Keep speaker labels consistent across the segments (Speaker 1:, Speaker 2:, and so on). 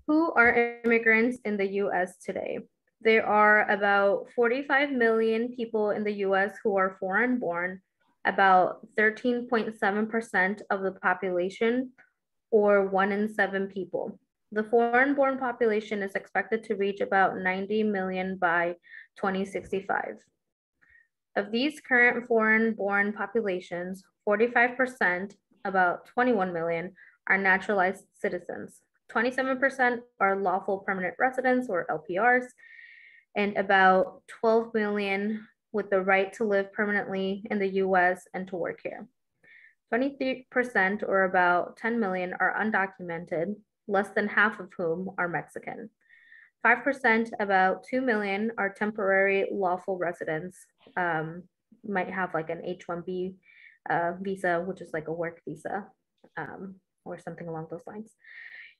Speaker 1: Who are immigrants in the US today? There are about 45 million people in the US who are foreign born, about 13.7% of the population, or 1 in 7 people. The foreign born population is expected to reach about 90 million by 2065. Of these current foreign born populations, 45%, about 21 million, are naturalized citizens. 27% are lawful permanent residents or LPRs, and about 12 million with the right to live permanently in the US and to work here. 23%, or about 10 million, are undocumented, less than half of whom are Mexican. 5%, about 2 million, are temporary lawful residents, might have like an H-1B visa, which is like a work visa, or something along those lines.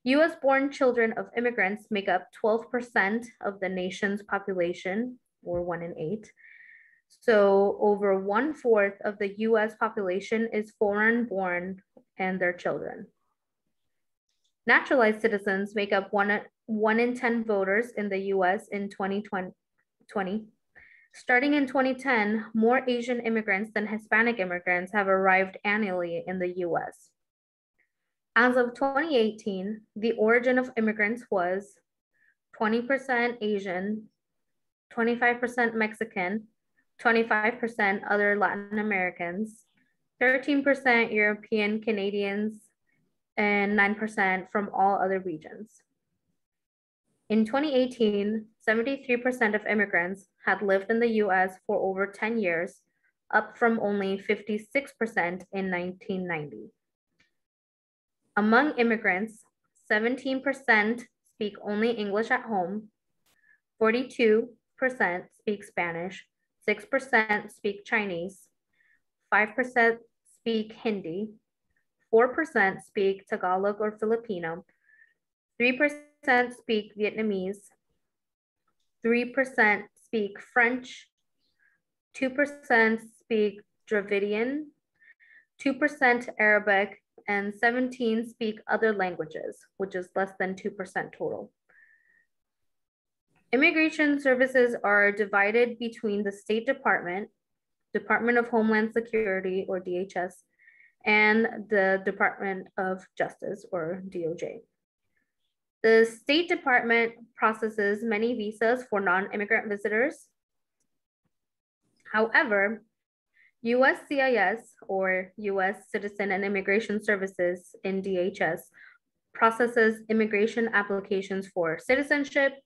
Speaker 1: US born children of immigrants make up 12% of the nation's population, or 1 in 8. So over 1/4 of the US population is foreign born and their children. Naturalized citizens make up 1 in 10 voters in the US in 2020. Starting in 2010, more Asian immigrants than Hispanic immigrants have arrived annually in the US. As of 2018, the origin of immigrants was 20% Asian, 25% Mexican, 25% other Latin Americans, 13% European Canadians, and 9% from all other regions. In 2018, 73% of immigrants had lived in the US for over 10 years, up from only 56% in 1990. Among immigrants, 17% speak only English at home, 42% speak Spanish, 6% speak Chinese, 5% speak Hindi, 4% speak Tagalog or Filipino, 3% speak Vietnamese, 3% speak French, 2% speak Dravidian, 2% Arabic, and 17% speak other languages, which is less than 2% total. Immigration services are divided between the State Department, Department of Homeland Security, or DHS, and the Department of Justice, or DOJ. The State Department processes many visas for non-immigrant visitors. However, USCIS, or US Citizen and Immigration Services in DHS, processes immigration applications for citizenship,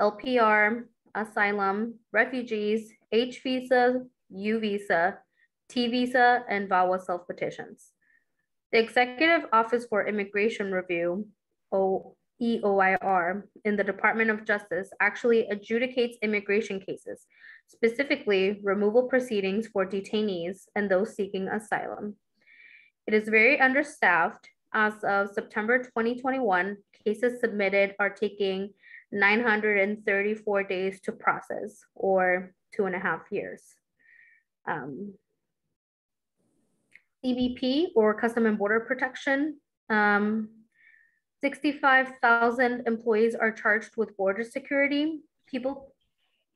Speaker 1: LPR, asylum, refugees, H visa, U visa, T visa, and VAWA self-petitions. The Executive Office for Immigration Review, EOIR, in the Department of Justice actually adjudicates immigration cases, specifically removal proceedings for detainees and those seeking asylum. It is very understaffed. As of September 2021, cases submitted are taking 934 days to process, or 2.5 years. CBP, or Custom and Border Protection, 65,000 employees are charged with border security, people,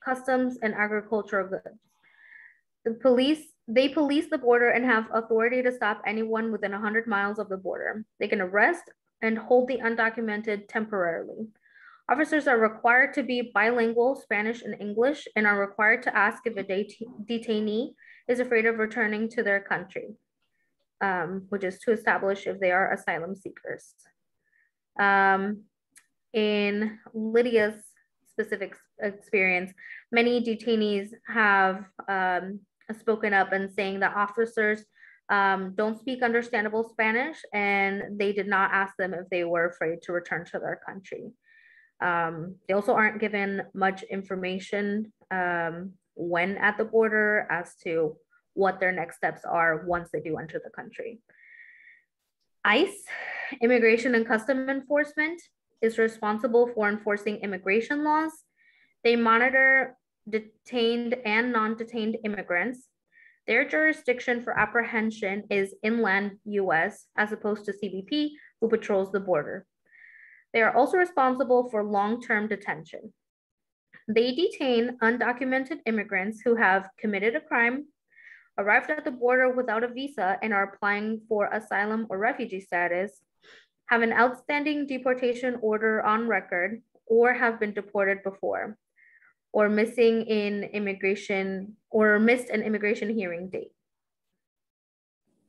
Speaker 1: customs, and agricultural goods. They police the border and have authority to stop anyone within 100 miles of the border. They can arrest and hold the undocumented temporarily. Officers are required to be bilingual, Spanish and English, and are required to ask if a detainee is afraid of returning to their country, which is to establish if they are asylum seekers. In Lydia's specific experience, many detainees have spoken up and saying that officers don't speak understandable Spanish, and they did not ask them if they were afraid to return to their country. They also aren't given much information when at the border as to what their next steps are once they do enter the country. ICE, Immigration and Customs Enforcement, is responsible for enforcing immigration laws. They monitor detained and non-detained immigrants. Their jurisdiction for apprehension is inland US, as opposed to CBP, who patrols the border. They are also responsible for long-term detention. They detain undocumented immigrants who have committed a crime, arrived at the border without a visa and are applying for asylum or refugee status, have an outstanding deportation order on record, or have been deported before, or missing in immigration or missed an immigration hearing date.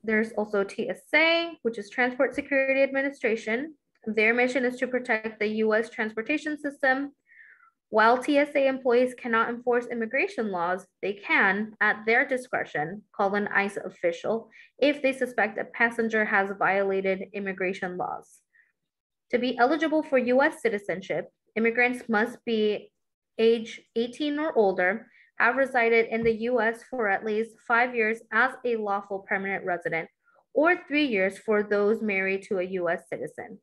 Speaker 1: There's also TSA, which is Transport Security Administration. Their mission is to protect the US transportation system. While TSA employees cannot enforce immigration laws, they can, at their discretion, call an ICE official if they suspect a passenger has violated immigration laws. To be eligible for US citizenship, immigrants must be age 18 or older, have resided in the US for at least 5 years as a lawful permanent resident, or 3 years for those married to a US citizen,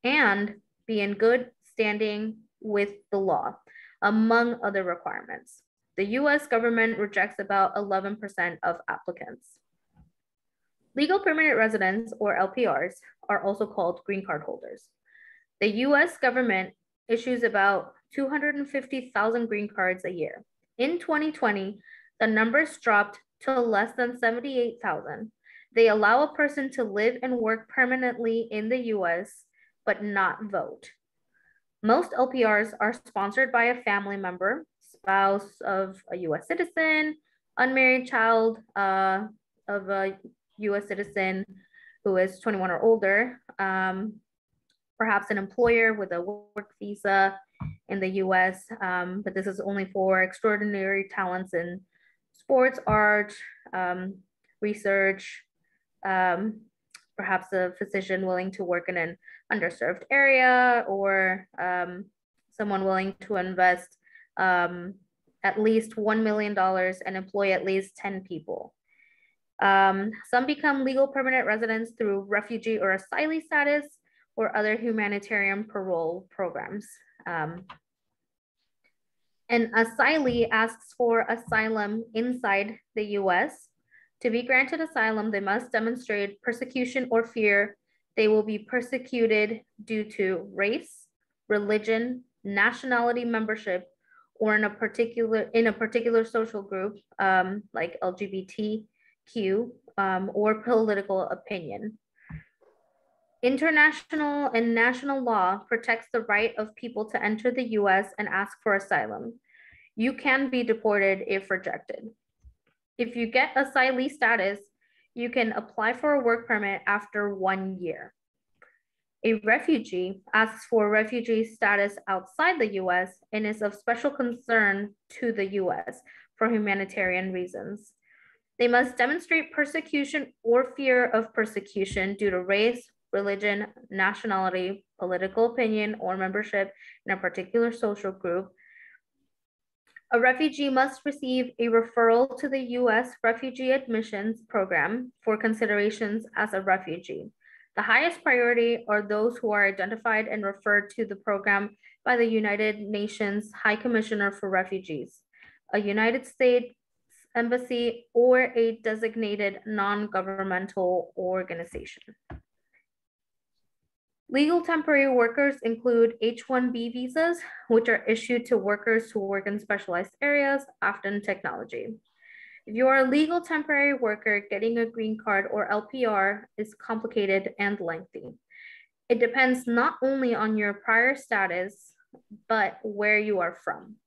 Speaker 1: and be in good standing with the law, among other requirements. The US government rejects about 11% of applicants. Legal permanent residents, or LPRs, are also called green card holders. The US government issues about 250,000 green cards a year. In 2020, the numbers dropped to less than 78,000. They allow a person to live and work permanently in the US, but not vote. Most LPRs are sponsored by a family member, spouse of a US citizen, unmarried child of a US citizen who is 21 or older, perhaps an employer with a work visa in the US, but this is only for extraordinary talents in sports, art, research, perhaps a physician willing to work in an underserved area, or someone willing to invest at least $1 million and employ at least 10 people. Some become legal permanent residents through refugee or asylee status or other humanitarian parole programs. An asylee asks for asylum inside the US. To be granted asylum, they must demonstrate persecution or fear they will be persecuted due to race, religion, nationality membership, or in a particular social group, like LGBTQ, or political opinion. International and national law protects the right of people to enter the US and ask for asylum. You can be deported if rejected. If you get asylee status, you can apply for a work permit after 1 year. A refugee asks for refugee status outside the US and is of special concern to the US for humanitarian reasons. They must demonstrate persecution or fear of persecution due to race, religion, nationality, political opinion, or membership in a particular social group. A refugee must receive a referral to the US Refugee Admissions Program for considerations as a refugee. The highest priority are those who are identified and referred to the program by the United Nations High Commissioner for Refugees, a United States embassy, or a designated non-governmental organization. Legal temporary workers include H-1B visas, which are issued to workers who work in specialized areas, often technology. If you are a legal temporary worker, getting a green card or LPR is complicated and lengthy. It depends not only on your prior status, but where you are from.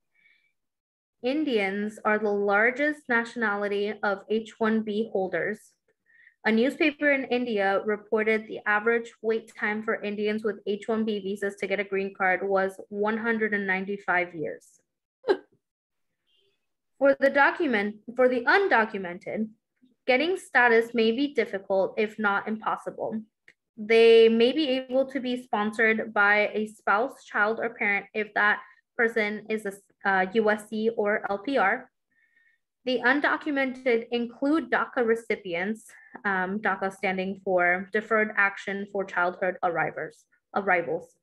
Speaker 1: Indians are the largest nationality of H-1B holders. A newspaper in India reported the average wait time for Indians with H-1B visas to get a green card was 195 years. For the undocumented, getting status may be difficult, if not impossible. They may be able to be sponsored by a spouse, child, or parent if that person is a USC or LPR. The undocumented include DACA recipients, DACA standing for Deferred Action for Childhood Arrivals.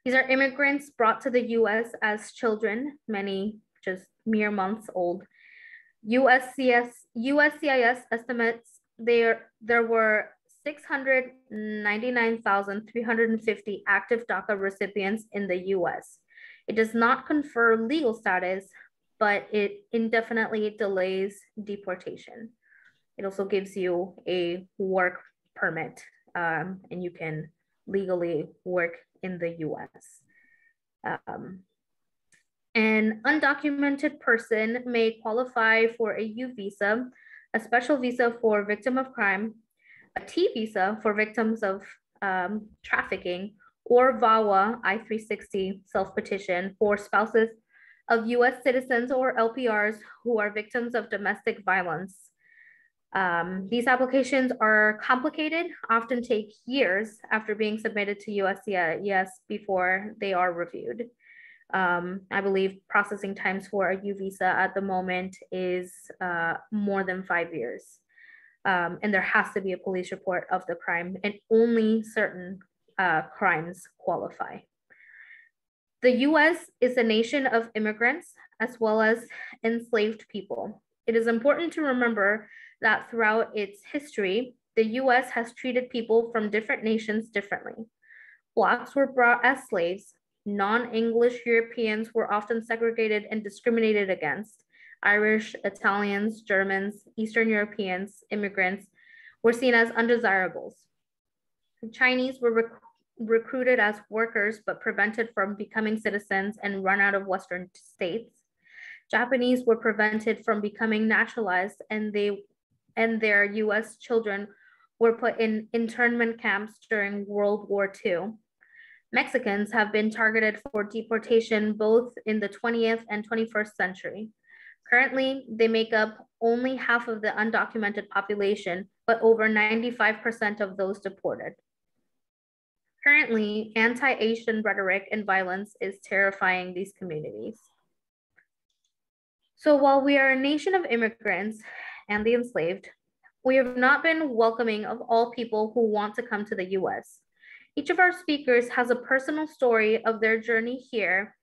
Speaker 1: These are immigrants brought to the US as children, many just mere months old. USCIS estimates there were 699,350 active DACA recipients in the US. It does not confer legal status, but it indefinitely delays deportation. It also gives you a work permit, and you can legally work in the US. An undocumented person may qualify for a U visa, a special visa for victim of crime, a T visa for victims of trafficking, or VAWA I-360 self-petition for spouses of US citizens or LPRs who are victims of domestic violence. These applications are complicated, often take years after being submitted to USCIS before they are reviewed. I believe processing times for a U visa at the moment is more than 5 years. And there has to be a police report of the crime, and only certain crimes qualify. The US is a nation of immigrants as well as enslaved people. It is important to remember that throughout its history, the US has treated people from different nations differently. Blacks were brought as slaves. Non-English Europeans were often segregated and discriminated against. Irish, Italians, Germans, Eastern Europeans, immigrants were seen as undesirables. The Chinese were recruited as workers but prevented from becoming citizens and run out of Western states. Japanese were prevented from becoming naturalized, and their US children were put in internment camps during World War II. Mexicans have been targeted for deportation both in the 20th and 21st century. Currently, they make up only half of the undocumented population, but over 95% of those deported. Currently, anti-Asian rhetoric and violence is terrifying these communities. So while we are a nation of immigrants and the enslaved, we have not been welcoming of all people who want to come to the US. Each of our speakers has a personal story of their journey here.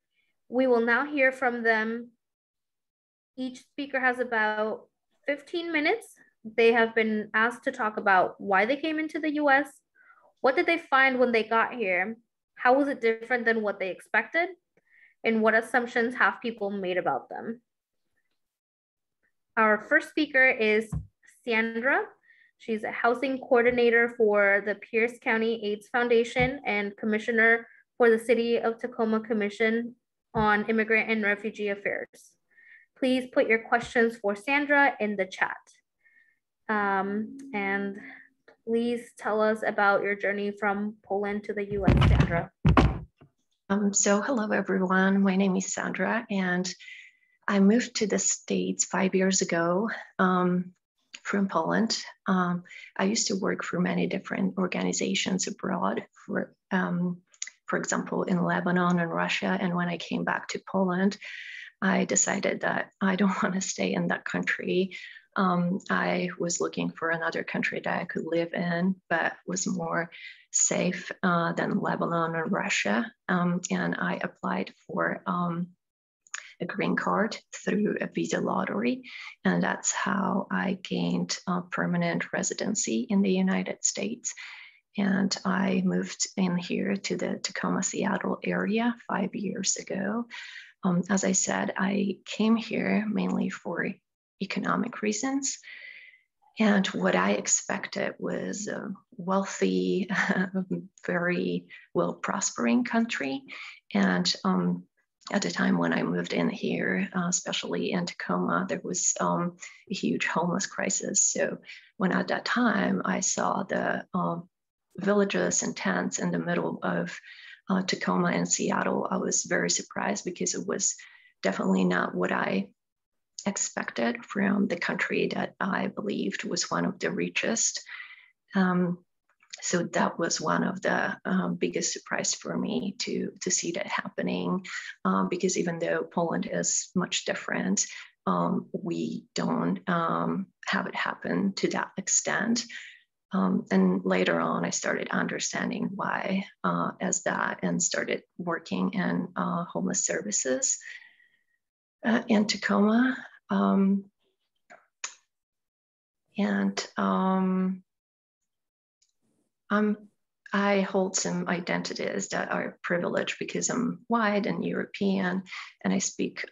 Speaker 1: We will now hear from them. Each speaker has about 15 minutes. They have been asked to talk about why they came into the US, what did they find when they got here, how was it different than what they expected, and what assumptions have people made about them. Our first speaker is Sandra. She's a housing coordinator for the Pierce County AIDS Foundation and commissioner for the City of Tacoma Commission on Immigrant and Refugee Affairs. Please put your questions for Sandra in the chat. And please tell us about your journey from Poland to the US, Sandra.
Speaker 2: So hello, everyone. My name is Sandra, and I moved to the States 5 years ago from Poland. I used to work for many different organizations abroad, for example, in Lebanon and Russia. And when I came back to Poland, I decided that I don't want to stay in that country. I was looking for another country that I could live in, but was more safe than Lebanon or Russia. And I applied for a green card through a visa lottery. And that's how I gained permanent residency in the United States. And I moved in here to the Tacoma-Seattle area 5 years ago. As I said, I came here mainly for economic reasons. And what I expected was a wealthy, very well prospering country. And at the time when I moved in here, especially in Tacoma, there was a huge homeless crisis. So when at that time I saw the villages and tents in the middle of Tacoma and Seattle, I was very surprised because it was definitely not what I expected from the country that I believed was one of the richest. So that was one of the biggest surprise for me to see that happening, because even though Poland is much different, we don't have it happen to that extent. And later on, I started understanding why as that, and started working in homeless services in Tacoma. I hold some identities that are privileged because I'm white and European, and I speak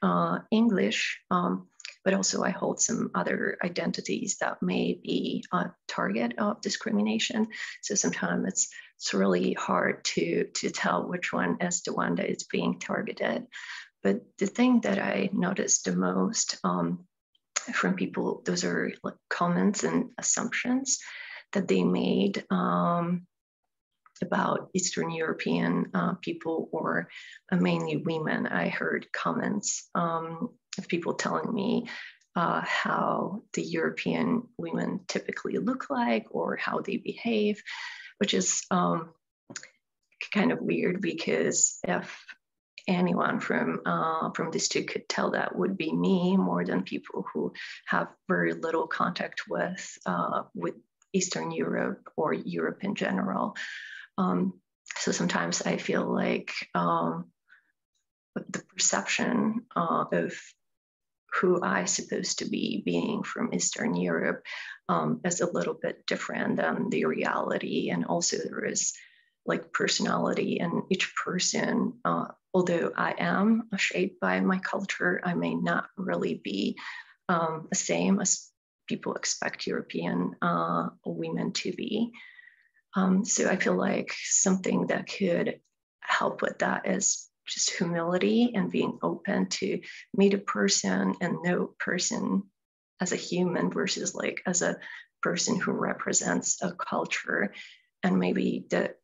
Speaker 2: English, but also I hold some other identities that may be a target of discrimination. So sometimes it's really hard to tell which one is the one that is being targeted. But the thing that I noticed the most from people, those are like comments and assumptions that they made about Eastern European people, or mainly women. I heard comments of people telling me how the European women typically look like or how they behave, which is kind of weird, because if anyone from these two could tell, that would be me, more than people who have very little contact with Eastern Europe or Europe in general. So sometimes I feel like the perception of who I'm supposed to be being from Eastern Europe is a little bit different than the reality. And also there is like personality in each person. Although I am shaped by my culture, I may not really be the same as people expect European women to be. So I feel like something that could help with that is just humility and being open to meet a person and know a person as a human versus like as a person who represents a culture. And maybe the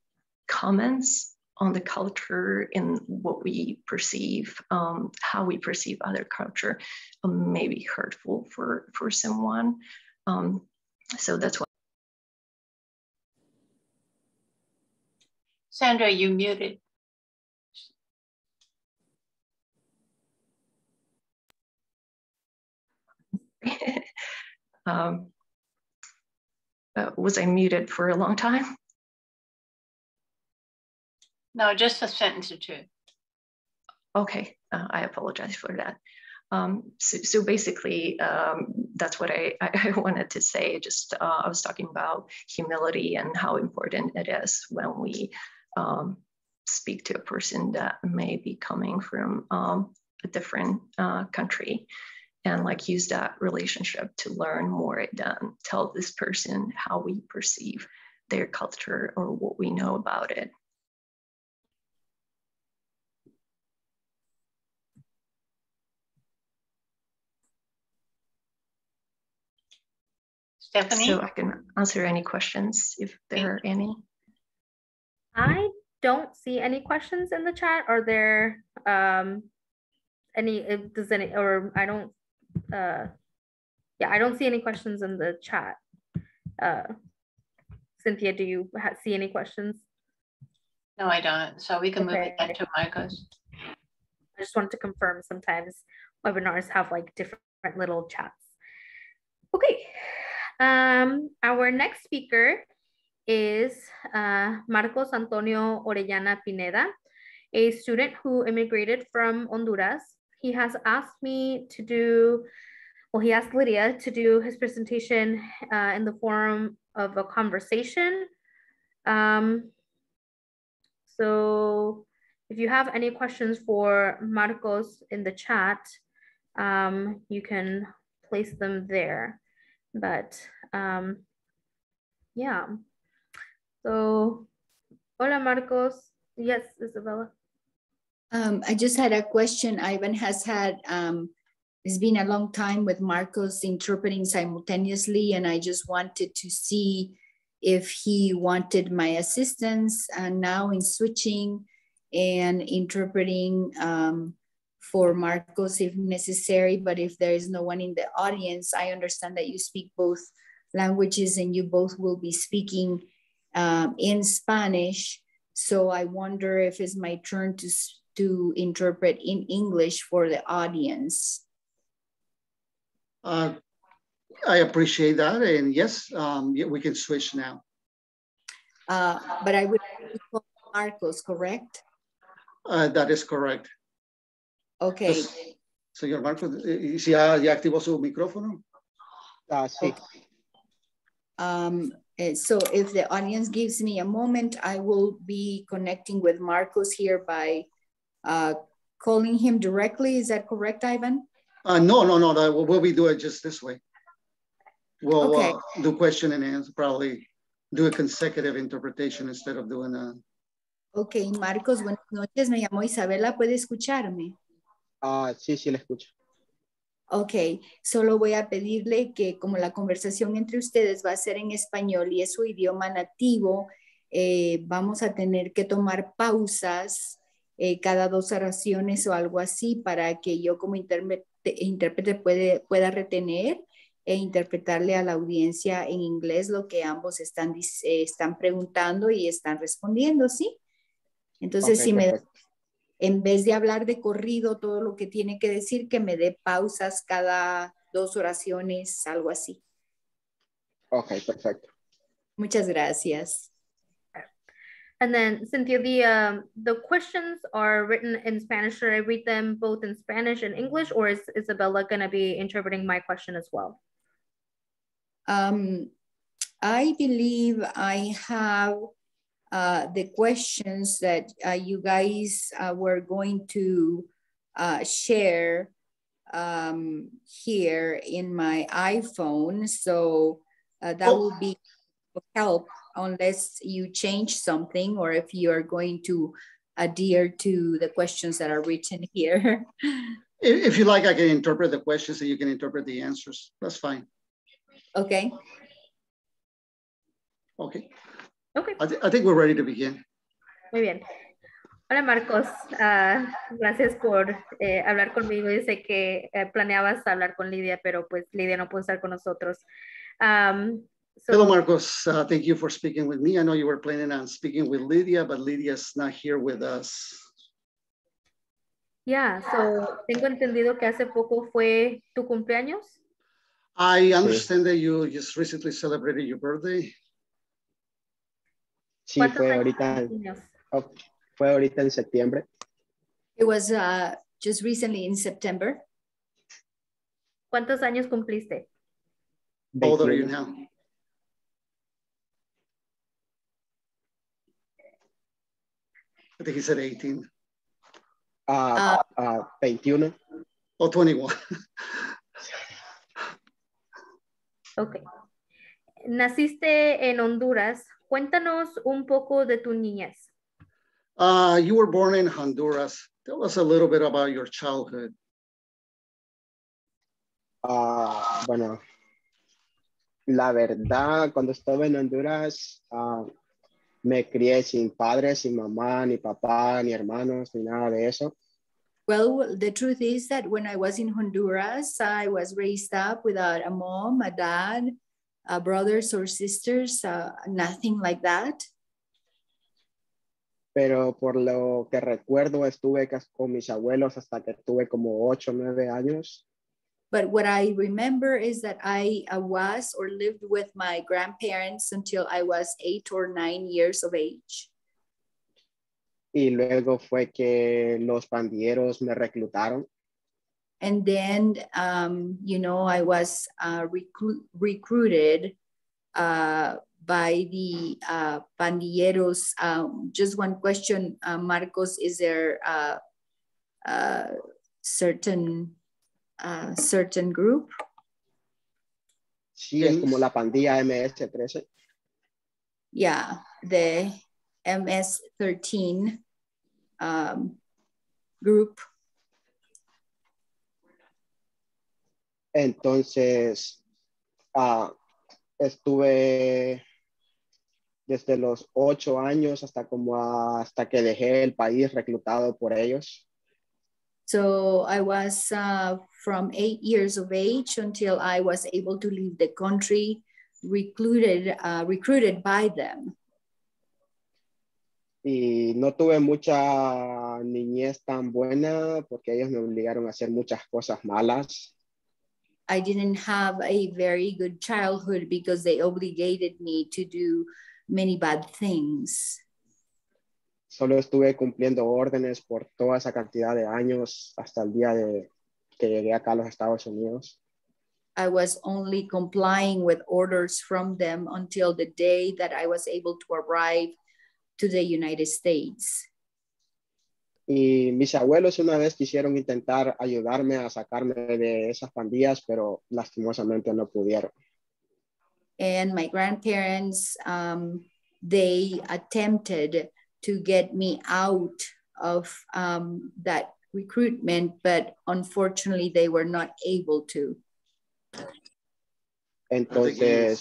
Speaker 2: comments on the culture and what we perceive, how we perceive other culture, may be hurtful for someone. So that's why.
Speaker 3: Sandra, you muted.
Speaker 2: Was I muted for a long time?
Speaker 3: No, just a sentence or two.
Speaker 2: Okay, I apologize for that. So basically, that's what I wanted to say. Just I was talking about humility and how important it is when we speak to a person that may be coming from a different country, and like use that relationship to learn more than tell this person how we perceive their culture or what we know about it.
Speaker 3: Stephanie?
Speaker 2: So I can answer any questions if there are any.
Speaker 1: I don't see any questions in the chat. Are there any, does any, or I don't, yeah, I don't see any questions in the chat. Cynthia, do you see any questions?
Speaker 3: No, I don't. So we can move again to Marcos.
Speaker 1: I just wanted to confirm, sometimes webinars have like different little chats. Okay, our next speaker is Marcos Antonio Orellana Pineda, a student who immigrated from Honduras. He has asked me to do, well, he asked Lydia to do his presentation in the form of a conversation. So if you have any questions for Marcos in the chat, you can place them there. But yeah. So, hola Marcos. Yes, Isabella.
Speaker 4: I just had a question. Ivan has had, it's been a long time with Marcos interpreting simultaneously, and I just wanted to see if he wanted my assistance now in switching and interpreting for Marcos if necessary. But if there is no one in the audience, I understand that you speak both languages and you both will be speaking in Spanish. So I wonder if it's my turn to interpret in English for the audience.
Speaker 5: I appreciate that, and yes, yeah, we can switch now.
Speaker 4: But I would call Marcos, correct?
Speaker 5: That is correct.
Speaker 4: Okay.
Speaker 5: Señor Marcos, ¿ya activó su micrófono?
Speaker 6: Sí.
Speaker 4: Okay. So if the audience gives me a moment, I will be connecting with Marcos here by calling him directly. Is that correct, Ivan?
Speaker 5: No. We'll be doing it just this way. We'll
Speaker 4: Okay.
Speaker 5: do question and answer, probably do a consecutive interpretation instead of doing a...
Speaker 4: Ok, Marcos, buenas noches. Me llamo Isabela. ¿Puede escucharme?
Speaker 6: Sí, sí, la escucho.
Speaker 4: Ok, solo voy a pedirle que como la conversación entre ustedes va a ser en español y es su idioma nativo, vamos a tener que tomar pausas cada 2 oraciones o algo así para que yo como intérprete pueda retener e interpretarle a la audiencia en inglés lo que ambos están preguntando y están respondiendo, ¿sí? Entonces,
Speaker 6: Okay, perfecto.
Speaker 4: En vez de hablar de corrido todo lo que tiene que decir, que me dé pausas cada 2 oraciones, algo así.
Speaker 6: Ok, perfecto.
Speaker 4: Muchas gracias.
Speaker 1: And then Cynthia, the questions are written in Spanish. Should I read them both in Spanish and English, or is Isabella going to be interpreting my question as well?
Speaker 4: I believe I have the questions that you guys were going to share here in my iPhone. So that will be help unless you change something or if you are going to adhere to the questions that are written here.
Speaker 5: If you like, I can interpret the questions and you can interpret the answers. That's fine.
Speaker 4: Okay.
Speaker 5: Okay.
Speaker 1: Okay.
Speaker 5: I think we're ready to begin.
Speaker 1: Muy bien. Hola Marcos, gracias por hablar conmigo. Yo sé que planeabas hablar con Lidia, pero pues Lidia no pudo estar con nosotros.
Speaker 5: Hello, Marcos. Thank you for speaking with me. I know you were planning on speaking with Lydia, but Lydia's not here with us.
Speaker 1: Yeah, so tengo entendido que hace poco fue tu cumpleaños.
Speaker 5: I understand that you just recently celebrated your birthday.
Speaker 6: Sí, fue ahorita, fue ahorita en septiembre.
Speaker 4: It was just recently in September.
Speaker 1: ¿Cuántos años cumpliste?
Speaker 5: How old are you now? I think he said 18.
Speaker 6: 21.
Speaker 5: Oh, 21.
Speaker 1: Ok. Naciste en Honduras. Cuéntanos un poco de tu niñez.
Speaker 5: You were born in Honduras. Tell us a little bit about your childhood.
Speaker 6: Bueno, la verdad, cuando estaba en Honduras, me crié sin padres, sin mamá, ni papá, ni hermanos, ni nada de eso.
Speaker 4: Well, the truth is that when I was in Honduras, I was raised up without a mom, a dad, brothers or sisters, nothing like that.
Speaker 6: Pero por lo que recuerdo, estuve con mis abuelos hasta que tuve como 8 o 9 años.
Speaker 4: But what I remember is that I was or lived with my grandparents until I was 8 or 9 years of age.
Speaker 6: Y luego fue que los pandilleros me reclutaron.
Speaker 4: And then, you know, I was recruited by the pandilleros. Just one question, Marcos, is there a certain group?
Speaker 6: Sí, es como la pandilla MS-13.
Speaker 4: Yeah, the MS-13 group.
Speaker 6: Entonces, estuve desde los 8 años hasta que dejé el país reclutado por ellos.
Speaker 4: So I was from 8 years of age until I was able to leave the country, recruited by them.
Speaker 6: Y no tuve mucha niñez tan buena porque ellos me obligaron a hacer muchas cosas malas.
Speaker 4: I didn't have a very good childhood because they obligated me to do many bad things.
Speaker 6: Solo estuve cumpliendo órdenes por toda esa cantidad de años hasta el día de que llegué acá a los Estados Unidos.
Speaker 4: I was only complying with orders from them until the day that I was able to arrive to the United States.
Speaker 6: Y mis abuelos una vez quisieron intentar ayudarme a sacarme de esas pandillas, pero lastimosamente no pudieron.
Speaker 4: And my grandparents, they attempted to get me out of that recruitment, but unfortunately they were not able to.
Speaker 6: Entonces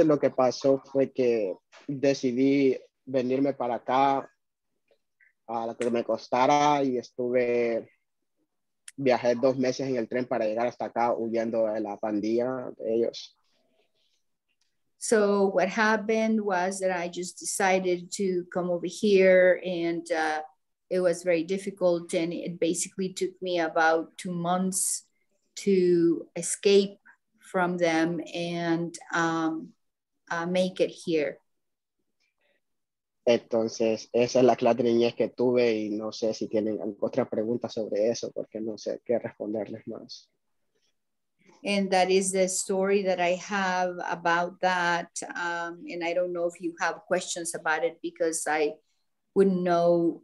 Speaker 6: lo que pasó fue que decidí venirme para acá a lo que me costara y viajé 2 meses en el tren para llegar hasta acá huyendo de la pandilla de ellos.
Speaker 4: So what happened was that I just decided to come over here, and it was very difficult, and it basically took me about 2 months to escape from them and make it here.
Speaker 6: Entonces, esa es la clase de niñez que tuve y no sé si tienen otra pregunta sobre eso porque no sé qué responderles más.
Speaker 4: And that is the story that I have about that. And I don't know if you have questions about it because I wouldn't know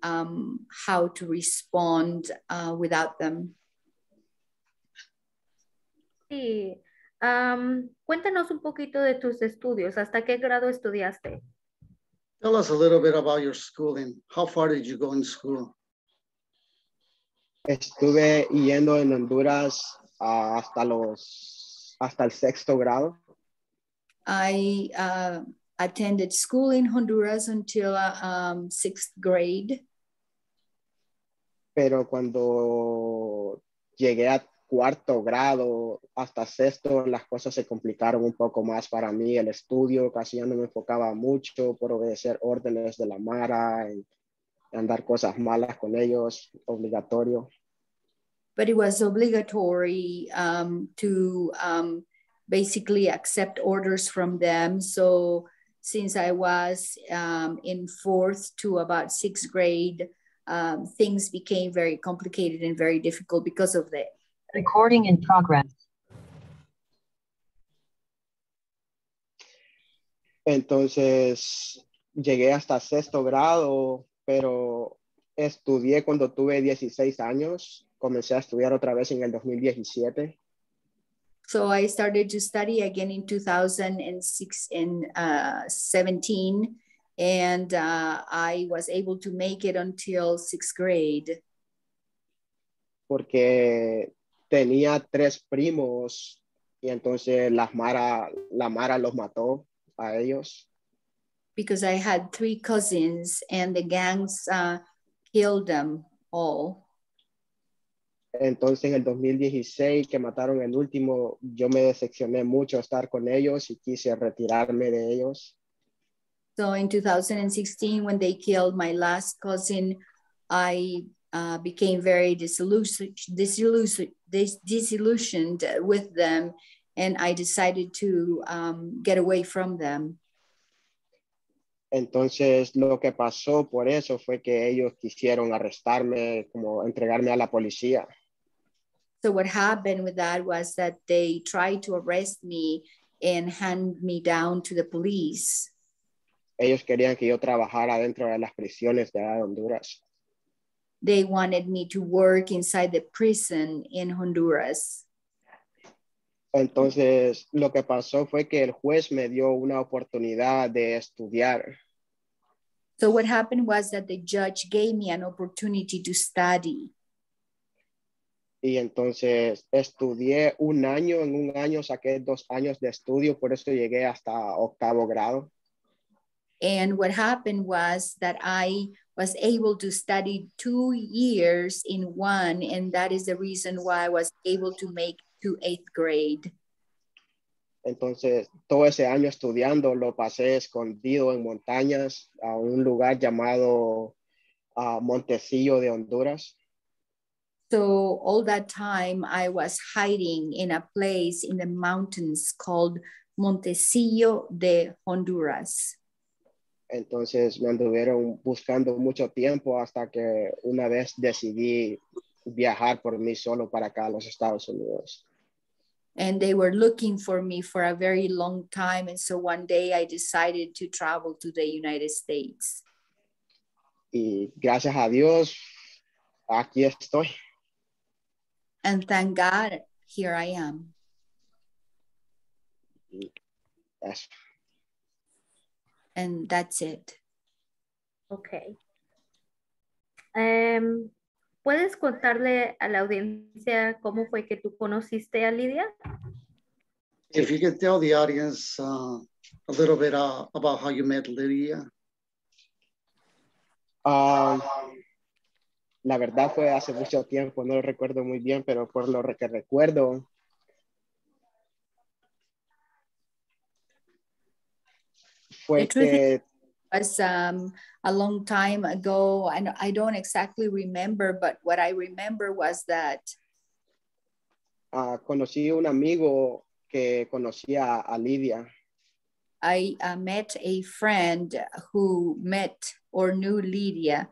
Speaker 4: how to respond without them.
Speaker 1: Sí. Cuéntanos un poquito de tus estudios. ¿Hasta qué grado estudiaste?
Speaker 5: Tell us a little bit about your schooling. How far did you go in school?
Speaker 6: Estuve yendo en Honduras hasta el 6º grado.
Speaker 4: I attended school in Honduras until 6th grade.
Speaker 6: Pero cuando llegué a 4º grado hasta 6º, las cosas se complicaron un poco más para mí. El estudio casi ya no me enfocaba mucho por obedecer órdenes de la Mara y andar cosas malas con ellos, obligatorio.
Speaker 4: But it was obligatory to basically accept orders from them. So since I was in 4th to about 6th grade, things became very complicated and very difficult because of that.
Speaker 7: Recording in progress.
Speaker 6: Entonces, llegué hasta 6º grado, pero estudié cuando tuve 16 años. Comencé a estudiar otra vez en el 2017.
Speaker 4: So I started to study again in 2006 and 17, and I was able to make it until 6th grade.
Speaker 6: Porque tenía 3 primos y entonces la Mara los mató a ellos.
Speaker 4: Because I had 3 cousins and the gangs killed them all.
Speaker 6: Entonces en el 2016 que mataron el último, yo me decepcioné mucho estar con ellos y quise retirarme de ellos.
Speaker 4: So in 2016, when they killed my last cousin, I became very disillusioned with them, and I decided to get away from them.
Speaker 6: Entonces lo que pasó por eso fue que ellos quisieron arrestarme, como entregarme a la policía.
Speaker 4: So what happened with that was that they tried to arrest me and hand me down to the police.
Speaker 6: Ellos querían que yo trabajara dentro de las prisiones de Honduras.
Speaker 4: They wanted me to work inside the prison in Honduras.
Speaker 6: Entonces, lo que pasó fue que el juez me dio una oportunidad de estudiar.
Speaker 4: So what happened was that the judge gave me an opportunity to study.
Speaker 6: Y entonces estudié 1 año, en 1 año saqué 2 años de estudio, por eso llegué hasta 8º grado.
Speaker 4: And what happened was that I was able to study 2 years in 1, and that is the reason why I was able to make to 8th grade.
Speaker 6: Entonces, todo ese año estudiando lo pasé escondido en montañas a un lugar llamado Montecillo de Honduras.
Speaker 4: So all that time I was hiding in a place in the mountains called Montecillo de Honduras.
Speaker 6: Entonces me anduvieron buscando mucho tiempo hasta que una vez decidí viajar por mí solo para acá a los Estados Unidos.
Speaker 4: And they were looking for me for a very long time. And so one day I decided to travel to the United States.
Speaker 6: Y gracias a Dios, aquí estoy.
Speaker 4: And thank God, here I am.
Speaker 6: Eso.
Speaker 4: And that's it.
Speaker 1: Ok. ¿Puedes contarle a la audiencia cómo fue que tú conociste a Lidia?
Speaker 5: If you could tell the audience a little bit about how you met Lydia.
Speaker 6: La verdad fue hace mucho tiempo, no lo recuerdo muy bien, pero por lo que recuerdo, fue que
Speaker 4: was a long time ago, and I don't exactly remember, but what I remember was that
Speaker 6: conocí un amigo que conocía a Lidia.
Speaker 4: I met a friend who met or knew Lydia.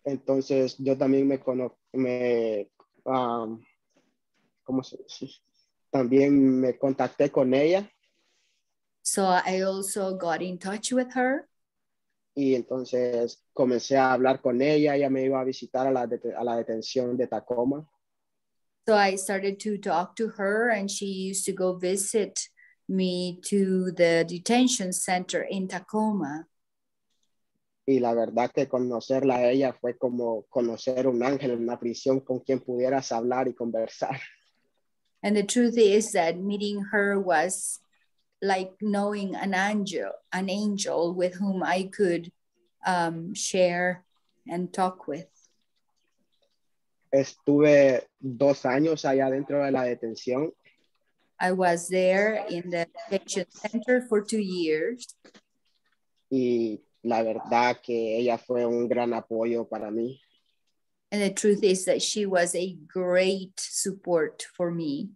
Speaker 6: Entonces yo también también me contacté con ella.
Speaker 4: So I also got in touch with her.
Speaker 6: Y entonces comencé a hablar con ella. Ella me iba a visitar a la detención de Tacoma.
Speaker 4: So I started to talk to her, and she used to go visit me to the detention center in Tacoma.
Speaker 6: Y la verdad que conocerla a ella fue como conocer un ángel en una prisión con quien pudieras hablar y conversar.
Speaker 4: And the truth is that meeting her was like knowing an angel with whom I could share and talk with.
Speaker 6: Estuve 2 años allá dentro de la detención.
Speaker 4: I was there in the detention center for 2 years.
Speaker 6: Y la verdad que ella fue un gran apoyo para mí.
Speaker 4: And the truth is that she was a great support for me.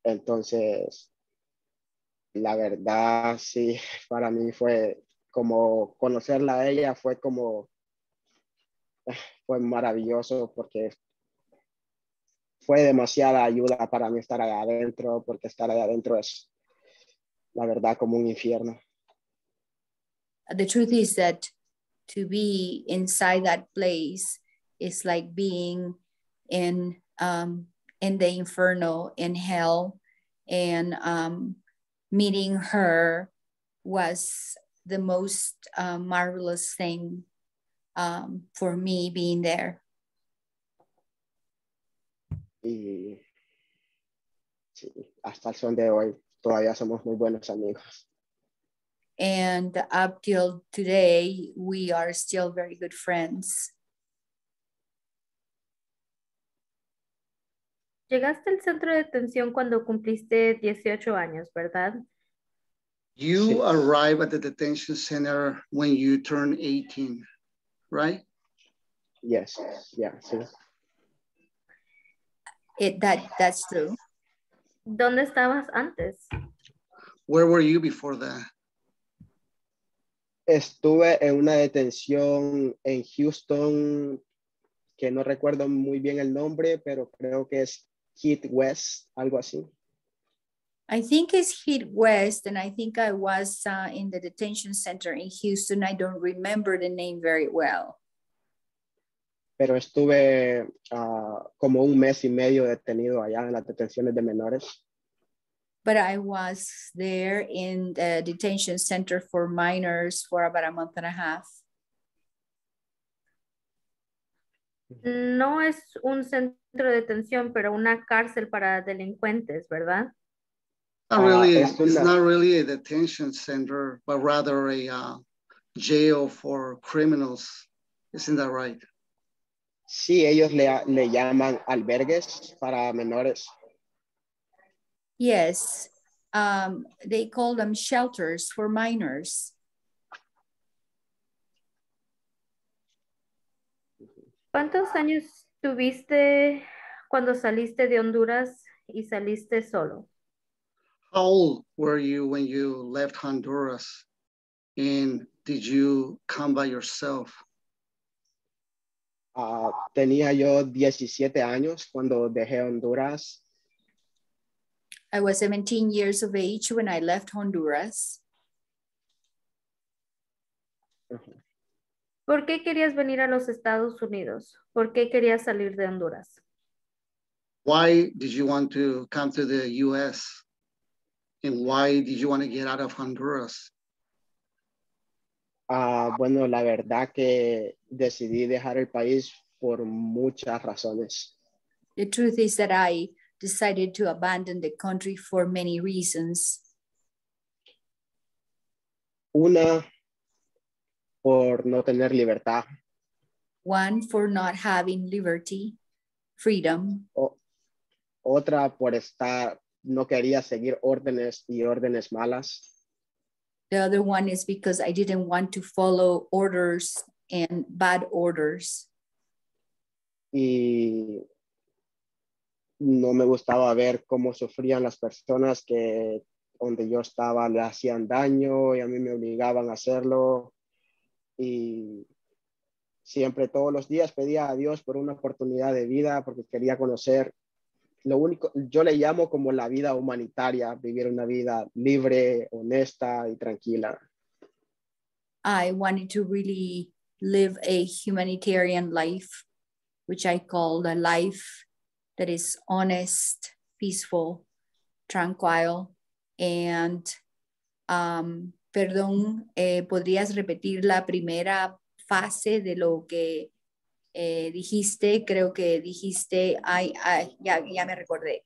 Speaker 6: Entonces, la verdad, sí, para mí fue como conocerla a ella, fue maravilloso porque fue demasiada ayuda para mí estar allá adentro, porque estar allá adentro es, la verdad, como un infierno.
Speaker 4: The truth is that to be inside that place is like being in the inferno, in hell, and meeting her was the most marvelous thing for me being there.
Speaker 6: Y sí, hasta el son de hoy todavía somos muy buenos amigos.
Speaker 4: And up till today, we are still very good friends.
Speaker 1: Llegaste al centro de detención cuando cumpliste 18 años, ¿verdad?
Speaker 5: You arrive at the detention center when you turn 18, right?
Speaker 6: Yes, yeah, sí.
Speaker 4: That's true.
Speaker 1: ¿Dónde estabas antes?
Speaker 5: Where were you before that?
Speaker 6: Estuve en una detención en Houston, que no recuerdo muy bien el nombre, pero creo que es Heat West, algo así.
Speaker 4: I think it's Heat West, and I think I was in the detention center in Houston. I don't remember the name very well.
Speaker 6: Pero estuve como 1 mes y medio detenido allá en las detenciones de menores.
Speaker 4: But I was there in the detention center for minors for about a month and a half.
Speaker 1: No es un centro de detención, pero una cárcel para delincuentes, ¿verdad?
Speaker 5: Not really, it's not really a detention center, but rather a jail for criminals. Isn't that right?
Speaker 6: Sí, ellos le llaman albergues para menores.
Speaker 4: Yes, they call them shelters for minors.
Speaker 1: ¿Cuántos años tuviste cuando saliste de Honduras y saliste solo?
Speaker 5: How old were you when you left Honduras? And did you come by yourself?
Speaker 6: tenía yo 17 años cuando dejé Honduras.
Speaker 4: I was 17 years of age when I left Honduras.
Speaker 1: ¿Por qué querías venir a los Estados Unidos? ¿Por qué querías salir de Honduras?
Speaker 5: Why did you want to come to the U.S.? And why did you want to get out of Honduras?
Speaker 6: Bueno, la verdad que decidí dejar el país por muchas razones.
Speaker 4: The truth is that I decided to abandon the country for many reasons.
Speaker 6: Una, por no tener libertad.
Speaker 4: One, for not having liberty, freedom.
Speaker 6: Otra, por no quería seguir órdenes y órdenes malas.
Speaker 4: The other one is because I didn't want to follow orders and bad orders.
Speaker 6: Y no me gustaba ver cómo sufrían las personas que donde yo estaba le hacían daño y a mí me obligaban a hacerlo. Y siempre, todos los días pedía a Dios por una oportunidad de vida porque quería conocer lo único, yo le llamo como la vida humanitaria, vivir una vida libre, honesta y tranquila.
Speaker 4: I wanted to really live a humanitarian life, which I call a life that is honest, peaceful, tranquil, and perdón, ¿podrías repetir la primera fase de lo que dijiste? Creo que dijiste, ya me recordé.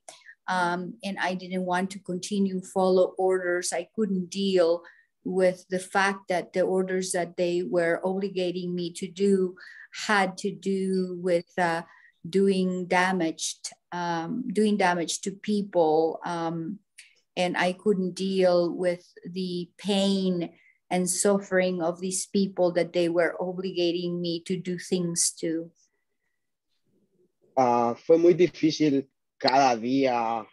Speaker 4: And I didn't want to continue follow orders. I couldn't deal with the fact that the orders that they were obligating me to do had to do with doing damage to people. And I couldn't deal with the pain and suffering of these people that they were obligating me to do things to.
Speaker 6: Fue muy difícil cada día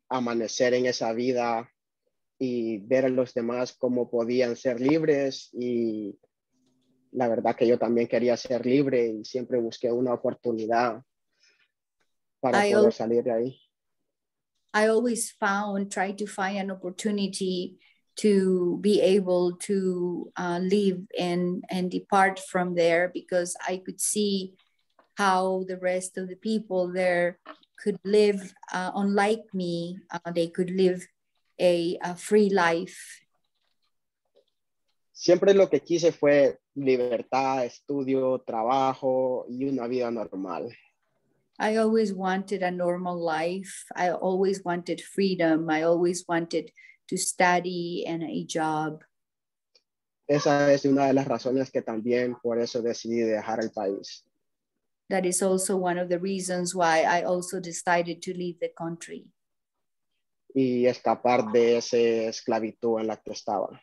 Speaker 6: amanecer en esa vida y ver a los demás cómo podían ser libres, y la verdad que yo también quería ser libre y siempre busqué una oportunidad para poder salir de ahí.
Speaker 4: I always tried to find an opportunity to be able to live and depart from there, because I could see how the rest of the people there could live unlike me. They could live a free life.
Speaker 6: Siempre lo que quise fue libertad, estudio, trabajo y una vida normal.
Speaker 4: I always wanted a normal life. I always wanted freedom. I always wanted to study and a job.
Speaker 6: Esa es una de las razones que también por eso decidí dejar el país.
Speaker 4: That is also one of the reasons why I also decided to leave the country.
Speaker 6: Y escapar de esa esclavitud en la que estaba.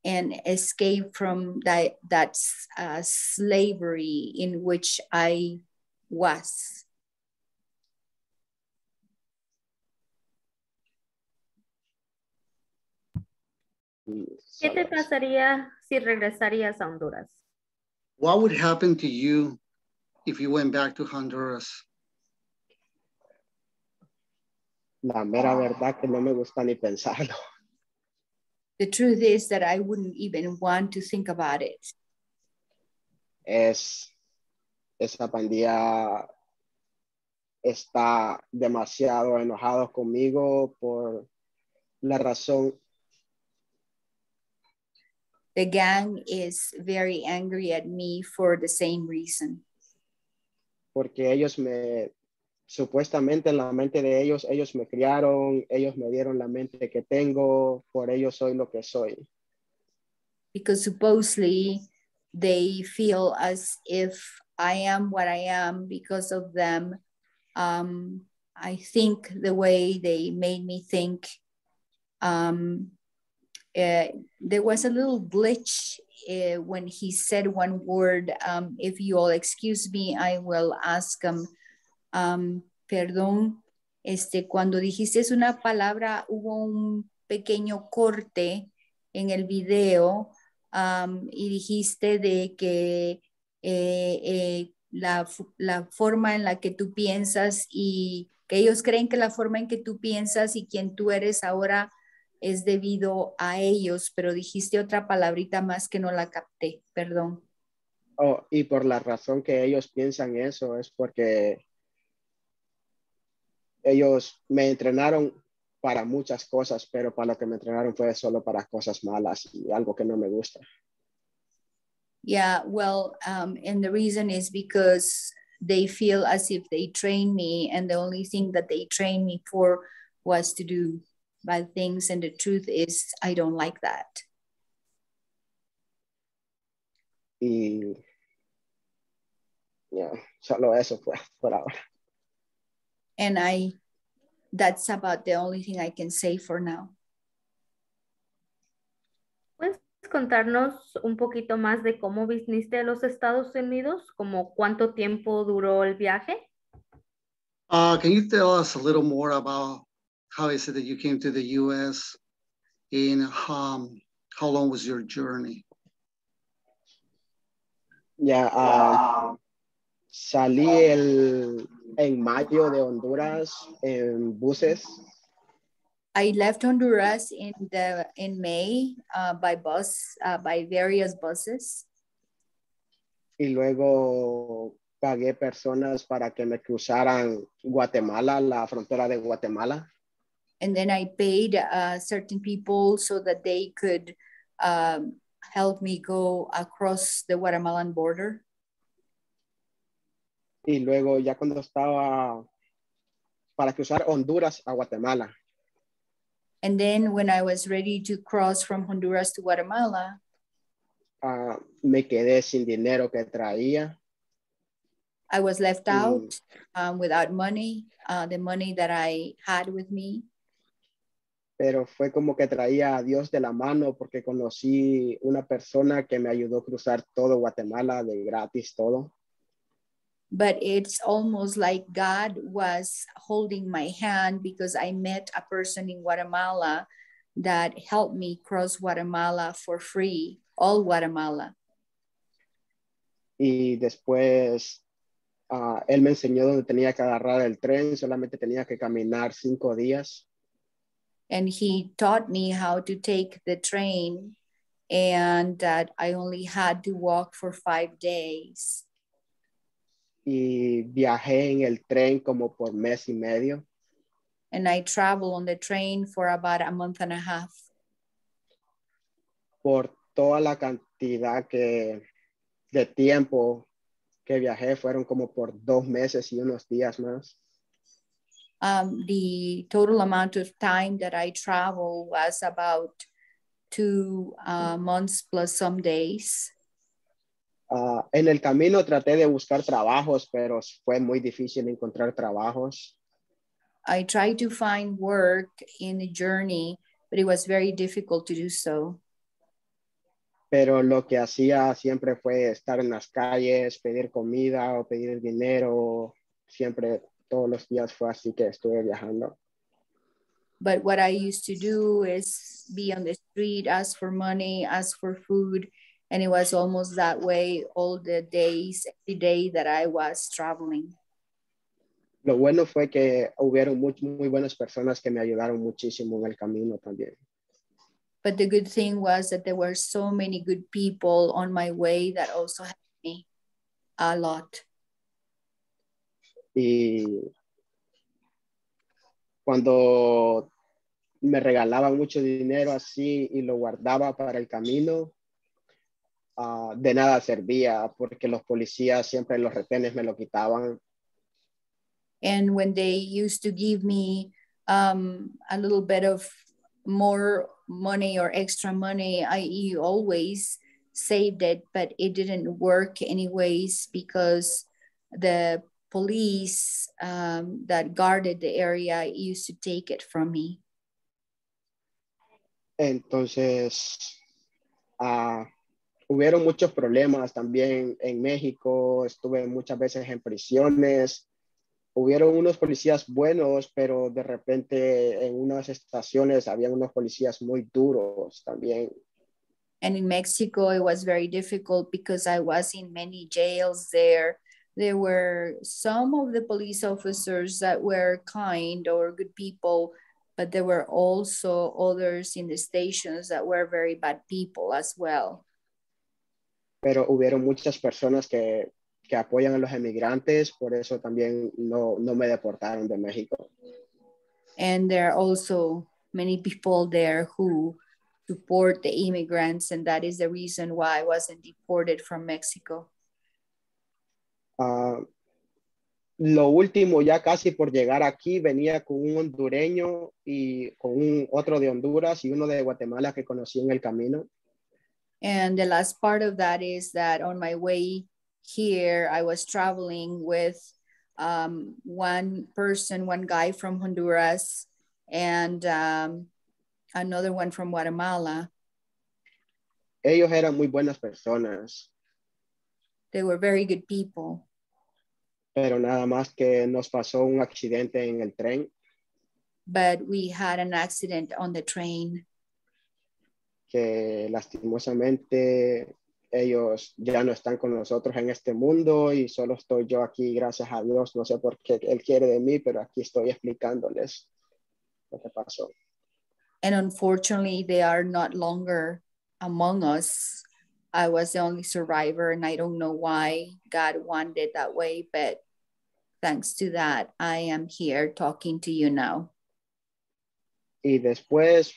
Speaker 4: And escape from that slavery in which I was.
Speaker 1: ¿Qué te pasaría si regresarías a Honduras?
Speaker 5: What would happen to you if you went back to Honduras?
Speaker 6: La mera verdad que no me gusta ni pensarlo.
Speaker 4: The truth is that I wouldn't even want to think about it.
Speaker 6: Esa pandilla está demasiado enojado conmigo por la razón.
Speaker 4: The gang is very angry at me for the same reason.
Speaker 6: Porque supuestamente en la mente de ellos me criaron, ellos me dieron la mente que tengo, por ellos soy lo que soy.
Speaker 4: Because supposedly they feel as if I am what I am because of them. I think the way they made me think. There was a little glitch when he said one word. If you all excuse me, I will ask him. Perdón, cuando dijiste una palabra, hubo un pequeño corte en el video y dijiste de que la forma en la que tú piensas y que ellos creen que la forma en que tú piensas y quien tú eres ahora es debido a ellos, pero dijiste otra palabrita más que no la capté, perdón.
Speaker 6: Oh, y por la razón que ellos piensan eso es porque ellos me entrenaron para muchas cosas, pero para lo que me entrenaron fue solo para cosas malas y algo que no me gusta.
Speaker 4: Yeah, well, and the reason is because they feel as if they trained me and the only thing that they trained me for was to do bad things. And the truth is, I don't like that.
Speaker 6: Y yeah, solo eso fue por ahora.
Speaker 4: And that's about the only thing I can say for now.
Speaker 1: ¿Puedes contarnos un poquito más de cómo viniste a los Estados Unidos? ¿Como cuánto tiempo duró el viaje?
Speaker 5: Can you tell us a little more about how is it that you came to the U.S. and how long was your journey?
Speaker 6: Ya, salí en mayo de Honduras en buses.
Speaker 4: I left Honduras in May by bus, by various buses.
Speaker 6: Y luego pagué personas para que me cruzaran Guatemala, la frontera de Guatemala.
Speaker 4: And then I paid certain people so that they could help me go across the Guatemalan border.
Speaker 6: Y luego ya cuando estaba para cruzar Honduras a Guatemala,
Speaker 4: And then when I was ready to cross from Honduras to Guatemala,
Speaker 6: me quedé sin dinero que traía.
Speaker 4: I was left out without money, the money that I had with me.
Speaker 6: Pero fue como que traía a Dios de la mano porque conocí una persona que me ayudó a cruzar todo Guatemala de gratis, todo.
Speaker 4: But it's almost like God was holding my hand because I met a person in Guatemala that helped me cross Guatemala for free, all Guatemala.
Speaker 6: Y después él me enseñó dónde tenía que agarrar el tren, solamente tenía que caminar 5 días.
Speaker 4: And he taught me how to take the train and that I only had to walk for 5 days.
Speaker 6: Y viajé en el tren como por mes y medio.
Speaker 4: And I traveled on the train for about a month and a half.
Speaker 6: Por toda la cantidad de tiempo que viajé, fueron como por 2 meses y unos días más.
Speaker 4: The total amount of time that I traveled was about 2 months plus some days.
Speaker 6: En el camino traté de buscar trabajos, pero fue muy difícil encontrar trabajos.
Speaker 4: I tried to find work in the journey, but it was very difficult to do so.
Speaker 6: Pero lo que hacía siempre fue estar en las calles, pedir comida o pedir dinero. Siempre, todos los días fue así que estuve viajando.
Speaker 4: But what I used to do is be on the street, ask for money, ask for food. And it was almost that way all the days, every day that I was traveling.
Speaker 6: Lo bueno fue que hubieron muy buenas personas que me ayudaron muchísimo en el camino también.
Speaker 4: But the good thing was that there were so many good people on my way that also helped me a lot.
Speaker 6: Y cuando me regalaban mucho dinero así y lo guardaba para el camino, de nada servía porque los policías siempre en los retenes me lo quitaban.
Speaker 4: And when they used to give me a little bit of more money or extra money, I always saved it, but it didn't work anyways because the police that guarded the area used to take it from me.
Speaker 6: Entonces, hubieron muchos problemas también en México, estuve muchas veces en prisiones. Hubieron unos policías buenos, pero de repente en unas estaciones había unos policías muy duros también.
Speaker 4: And in Mexico, it was very difficult because I was in many jails there. There were some of the police officers that were kind or good people, but there were also others in the stations that were very bad people as well.
Speaker 6: Pero hubieron muchas personas que apoyan a los emigrantes, por eso también no me deportaron de México.
Speaker 4: And there are also many people there who support the immigrants, and that is the reason why I wasn't deported from Mexico.
Speaker 6: Lo último, ya casi por llegar aquí, venía con un hondureño y con otro de Honduras y uno de Guatemala que conocí en el camino.
Speaker 4: And the last part of that is that on my way here, I was traveling with one guy from Honduras and another one from Guatemala.
Speaker 6: Ellos eran muy buenas personas.
Speaker 4: They were very good people.
Speaker 6: Pero nada más que nos pasó un accidente en el tren.
Speaker 4: But we had an accident on the train.
Speaker 6: Que lastimosamente ellos ya no están con nosotros en este mundo y solo estoy yo aquí, gracias a Dios. No sé por qué Él quiere de mí, pero aquí estoy explicándoles lo que pasó.
Speaker 4: And unfortunately, they are not longer among us. I was the only survivor, and I don't know why God wanted it that way, but thanks to that, I am here talking to you now.
Speaker 6: Y después,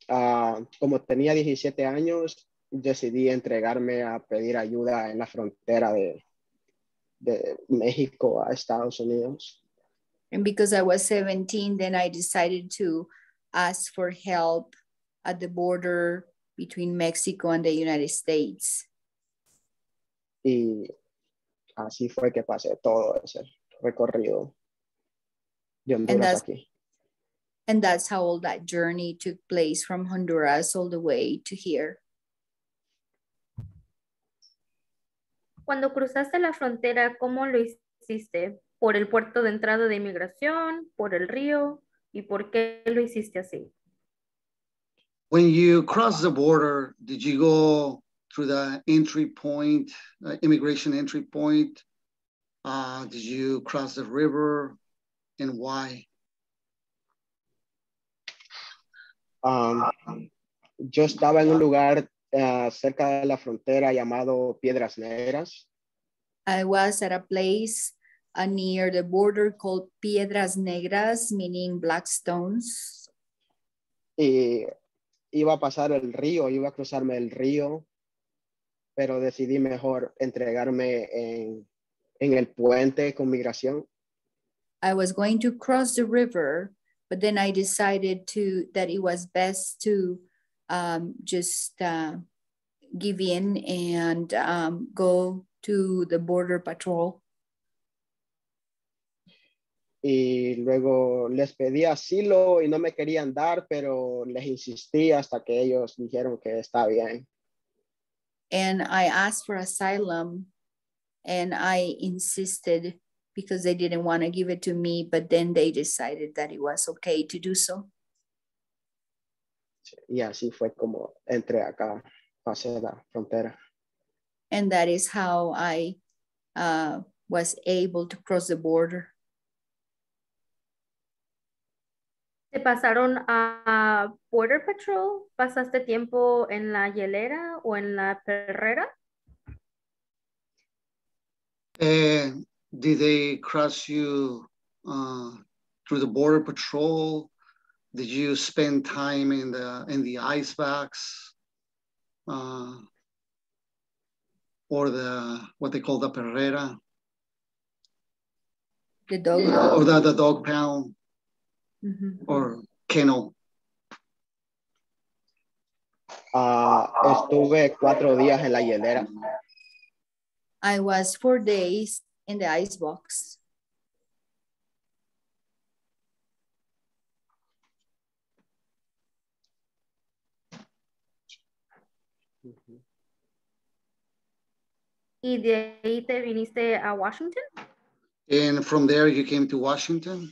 Speaker 6: como tenía 17 años, decidí entregarme a pedir ayuda en la frontera de México a Estados Unidos.
Speaker 4: And because I was 17, then I decided to ask for help at the border between Mexico and the United States.
Speaker 6: Y así fue que pasé todo ese recorrido de Honduras aquí.
Speaker 4: And that's how all that journey took place from Honduras all the way to here.
Speaker 1: Cuando cruzaste la frontera, ¿cómo lo hiciste? ¿Por el puerto de entrada de inmigración? ¿Por el río? ¿Y por qué lo hiciste así?
Speaker 5: When you crossed the border, did you go through the entry point, immigration entry point? Did you cross the river, and why?
Speaker 6: Yo estaba en un lugar cerca de la frontera llamado Piedras Negras.
Speaker 4: I was at a place near the border called Piedras Negras, meaning black stones.
Speaker 6: Y iba a pasar el río, iba a cruzarme el río, pero decidí mejor entregarme en el puente con migración.
Speaker 4: I was going to cross the river, but then I decided that it was best to just give in and go to the border patrol.
Speaker 6: Y luego les pedí asilo y no me querían dar, pero les insistí hasta que ellos dijeron que está bien.
Speaker 4: And I asked for asylum and I insisted because they didn't want to give it to me, but then they decided that it was okay to do so.
Speaker 6: Y así fue como entré acá, pasé la frontera.
Speaker 4: And that is how I was able to cross the border.
Speaker 1: ¿Te pasaron a Border Patrol? ¿Pasaste tiempo en la hielera o en la perrera?
Speaker 5: Did they cross you through the Border Patrol? Did you spend time in the ice box? Or what they call the perrera?
Speaker 4: The dog.
Speaker 5: Or the dog pound? Mm-hmm. Or kennel?
Speaker 6: Estuve 4 días en la hielera.
Speaker 4: I was 4 days in the ice box.
Speaker 1: ¿Y de ahí te viniste a Washington?
Speaker 5: And from there you came to Washington?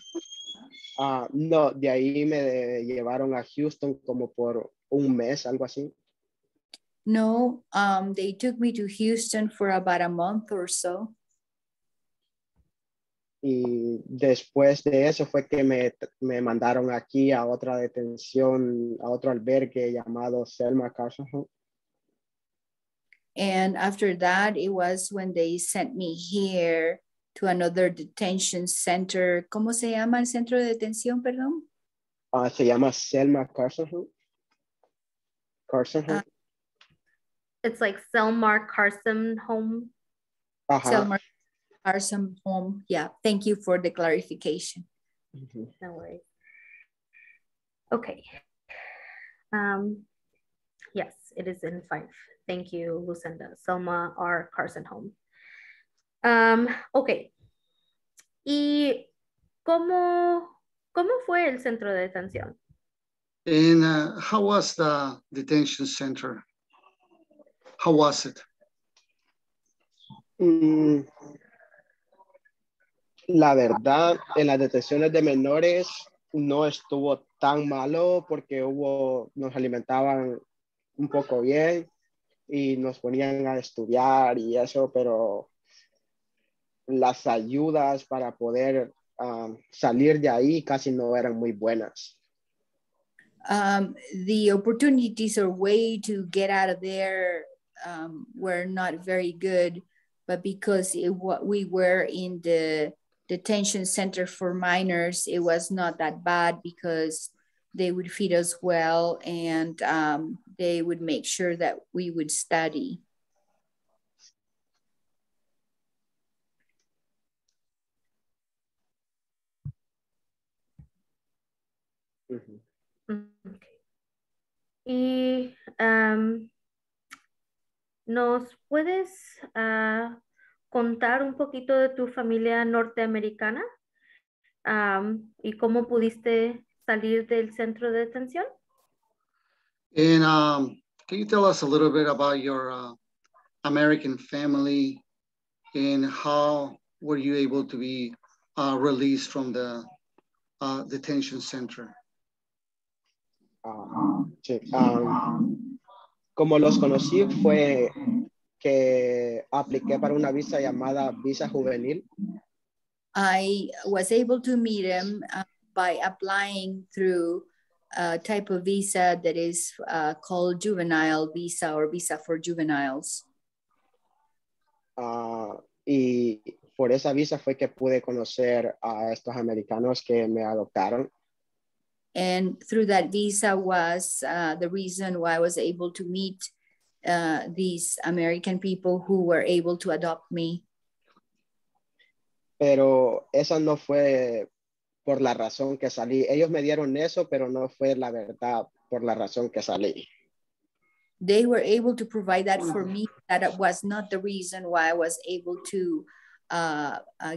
Speaker 6: No, de ahí me llevaron a Houston como por un mes, algo así.
Speaker 4: No, they took me to Houston for about a month or so.
Speaker 6: Y después de eso fue que me mandaron aquí a otra detención, a otro albergue llamado Selma Carson Home.
Speaker 4: And after that, it was when they sent me here to another detention center. ¿Cómo se llama el centro de detención, perdón?
Speaker 6: Se llama Selma Carson Home. Carson Home.
Speaker 1: It's like Selmar Carson Home.
Speaker 4: Selmar Carson Home. Yeah, thank you for the clarification.
Speaker 1: No worries. Okay. Yes, it is in 5. Thank you, Lucinda. Selma R. Carson Home. Okay. ¿Y cómo fue el centro de detención?
Speaker 5: And how was the detention center? How was it?
Speaker 6: La verdad, en las detenciones de menores no estuvo tan malo porque nos alimentaban un poco bien y nos ponían a estudiar y eso, pero las ayudas para poder salir de ahí casi no eran muy buenas.
Speaker 4: The opportunities or way to get out of there were not very good, but because we were in the detention center for minors, it was not that bad because they would feed us well and they would make sure that we would study.
Speaker 1: Okay. Y ¿nos puedes contar un poquito de tu familia norteamericana? ¿Y cómo pudiste salir del centro de detención?
Speaker 5: And can you tell us a little bit about your American family and how were you able to be released from the detention center?
Speaker 6: Sí. Como los conocí fue que apliqué para una visa llamada visa juvenil.
Speaker 4: I was able to meet him by applying through a type of visa that is called juvenile visa or visa for juveniles.
Speaker 6: Y por esa visa fue que pude conocer a estos americanos que me adoptaron.
Speaker 4: And through that visa was the reason why I was able to meet these American people who were able to adopt me.
Speaker 6: Pero esa no fue por la razón que salí. Ellos me dieron eso, pero no fue la verdad por la razón que salí.
Speaker 4: They were able to provide that for me. That was not the reason why I was able to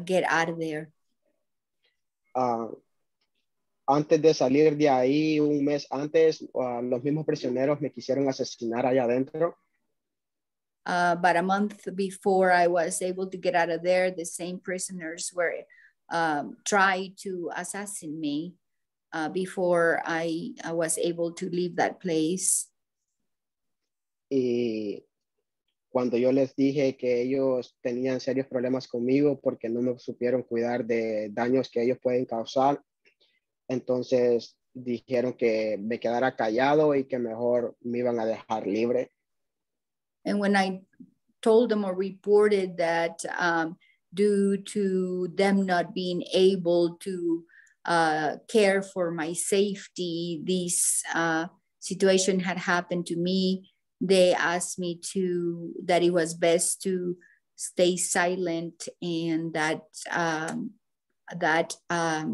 Speaker 4: get out of there.
Speaker 6: Antes de salir de ahí, un mes antes, los mismos prisioneros me quisieron asesinar allá adentro.
Speaker 4: About a month before I was able to get out of there, the same prisoners were tried to assassinate me before I was able to leave that place.
Speaker 6: Y cuando yo les dije que ellos tenían serios problemas conmigo porque no me supieron cuidar de daños que ellos pueden causar, entonces dijeron que me quedara callado y que mejor me iban a dejar libre.
Speaker 4: And when I told them or reported that due to them not being able to care for my safety, this situation had happened to me, they asked me that it was best to stay silent, and that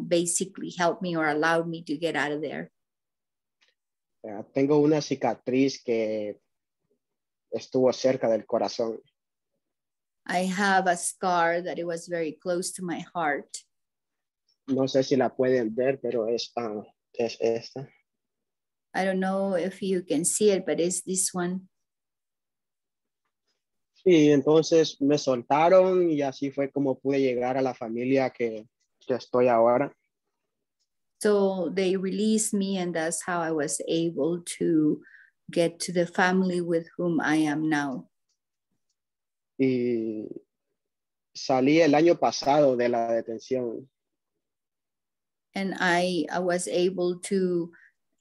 Speaker 4: basically helped me or allowed me to get out of there.
Speaker 6: Tengo una cicatriz que estuvo cerca del corazón.
Speaker 4: I have a scar that it was very close to my heart.
Speaker 6: No sé si la pueden ver, pero es esta.
Speaker 4: I don't know if you can see it, but it's this one.
Speaker 6: Y entonces me soltaron y así fue como pude llegar a la familia que estoy ahora.
Speaker 4: So they released me, and that's how I was able to get to the family with whom I am now.
Speaker 6: Y salí el año pasado de la detención.
Speaker 4: And I was able to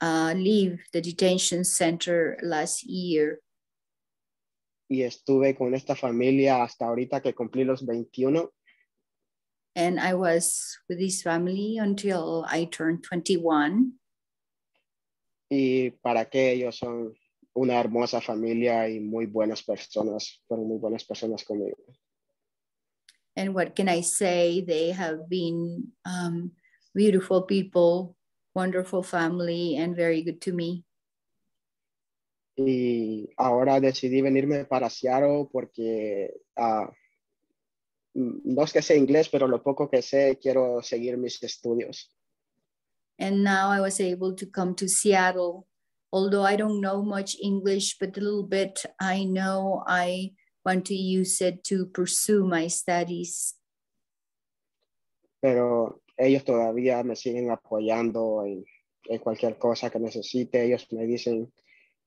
Speaker 4: leave the detention center last year.
Speaker 6: Y estuve con esta familia hasta ahorita que cumplí los 21.
Speaker 4: And I was with this family until I turned 21.
Speaker 6: Y para qué, ellos son una hermosa familia y muy buenas personas, fueron muy buenas personas conmigo.
Speaker 4: And what can I say? They have been beautiful people, wonderful family, and very good to me.
Speaker 6: Y ahora decidí venirme para Seattle porque no es que sé inglés, pero lo poco que sé, quiero seguir mis estudios.
Speaker 4: And now I was able to come to Seattle. Although I don't know much English, but a little bit I know I want to use it to pursue my studies.
Speaker 6: Pero ellos todavía me siguen apoyando en cualquier cosa que necesite. Ellos me dicen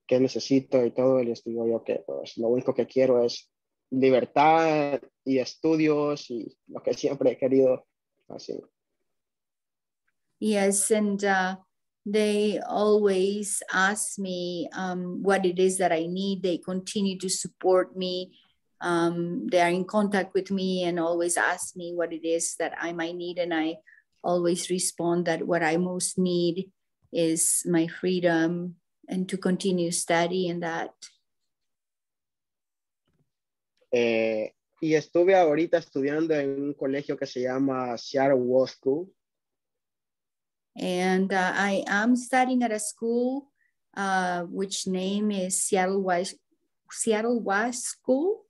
Speaker 6: qué necesito y todo, y les digo yo que pues, lo único que quiero es libertad y estudios y lo que siempre he querido. Así.
Speaker 4: Yes, and they always ask me what it is that I need. They continue to support me. They are in contact with me and always ask me what it is that I might need. And I always respond that what I most need is my freedom and to continue studying that.
Speaker 6: Y estuve ahorita estudiando en un colegio que se llama Seattle Wall School.
Speaker 4: And I am studying at a school which name is Seattle West School.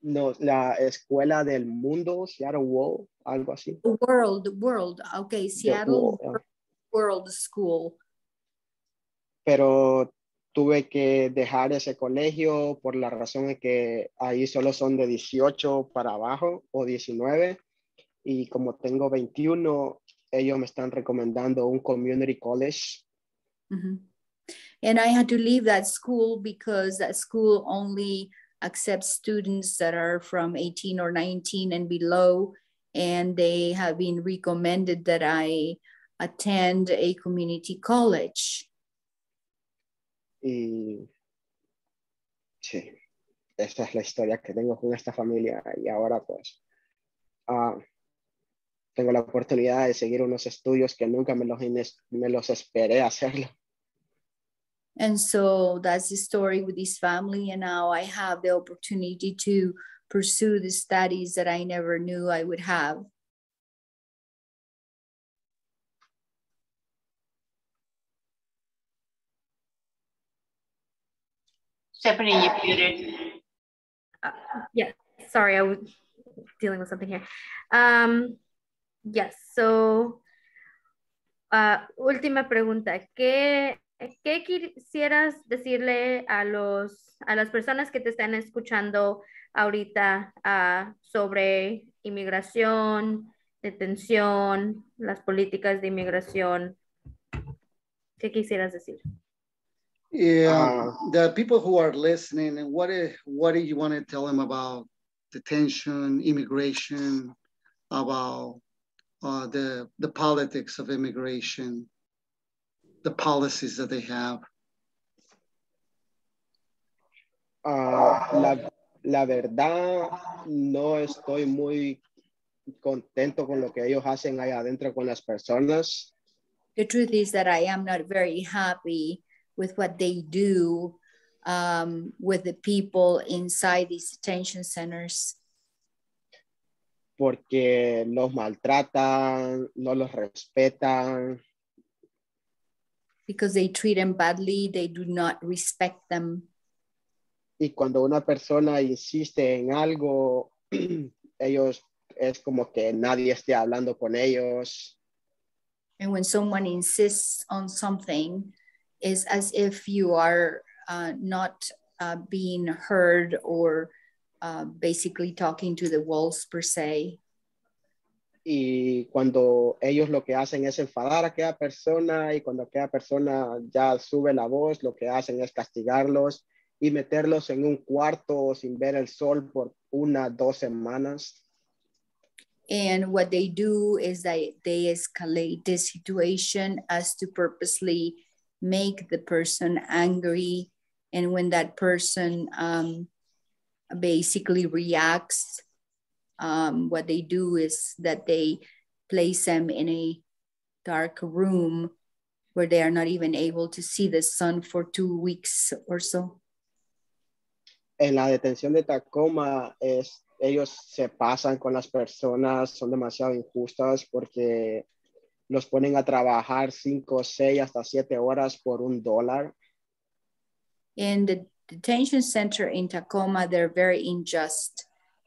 Speaker 6: No, la Escuela del Mundo, Seattle World, algo así.
Speaker 4: World. Okay, Seattle World School.
Speaker 6: Pero tuve que dejar ese colegio por la razón de que ahí solo son de 18 para abajo o 19. Y como tengo 21, ellos me están recomendando un community college.
Speaker 4: Mm-hmm. And I had to leave that school because that school only accepts students that are from 18 or 19 and below. And they have been recommended that I attend a community college.
Speaker 6: Y sí, esa es la historia que tengo con esta familia. Y ahora pues tengo la oportunidad de seguir unos estudios que nunca me los esperé hacerlo.
Speaker 4: And so that's the story with this family. And now I have the opportunity to pursue the studies that I never knew I would have.
Speaker 3: Stephanie, you muted.
Speaker 1: Yeah, sorry, I was dealing with something here. Yes, so última pregunta. ¿Qué quisieras decirle a las personas que te están escuchando ahorita sobre inmigración, detención, las políticas de inmigración? ¿Qué quisieras decir?
Speaker 5: Yeah, the people who are listening, and what do you want to tell them about detention, immigration, about the politics of immigration, the policies that they have?
Speaker 6: La verdad, no estoy muy contento con lo que ellos hacen allá adentro con las personas.
Speaker 4: The truth is that I am not very happy with what they do with the people inside these detention centers.
Speaker 6: Porque los maltratan, no los respetan.
Speaker 4: Because they treat them badly, they do not respect them.
Speaker 6: Y cuando una persona insiste en algo, ellos es como que nadie esté hablando con ellos.
Speaker 4: And when someone insists on something, it's as if you are not being heard or basically talking to the walls per se.
Speaker 6: Y cuando ellos lo que hacen es enfadar a aquella persona y cuando aquella persona ya sube la voz, lo que hacen es castigarlos y meterlos en un cuarto sin ver el sol por 1-2 semanas.
Speaker 4: And what they do is that they escalate the situation as to purposely make the person angry. And when that person basically reacts, what they do is that they place them in a dark room where they are not even able to see the sun for 2 weeks or so.
Speaker 6: En la detención de Tacoma, ellos se pasan con las personas, son demasiado injustas porque los ponen a trabajar 5, 6, hasta 7 horas por $1.
Speaker 4: In the detention center in Tacoma, they're very unjust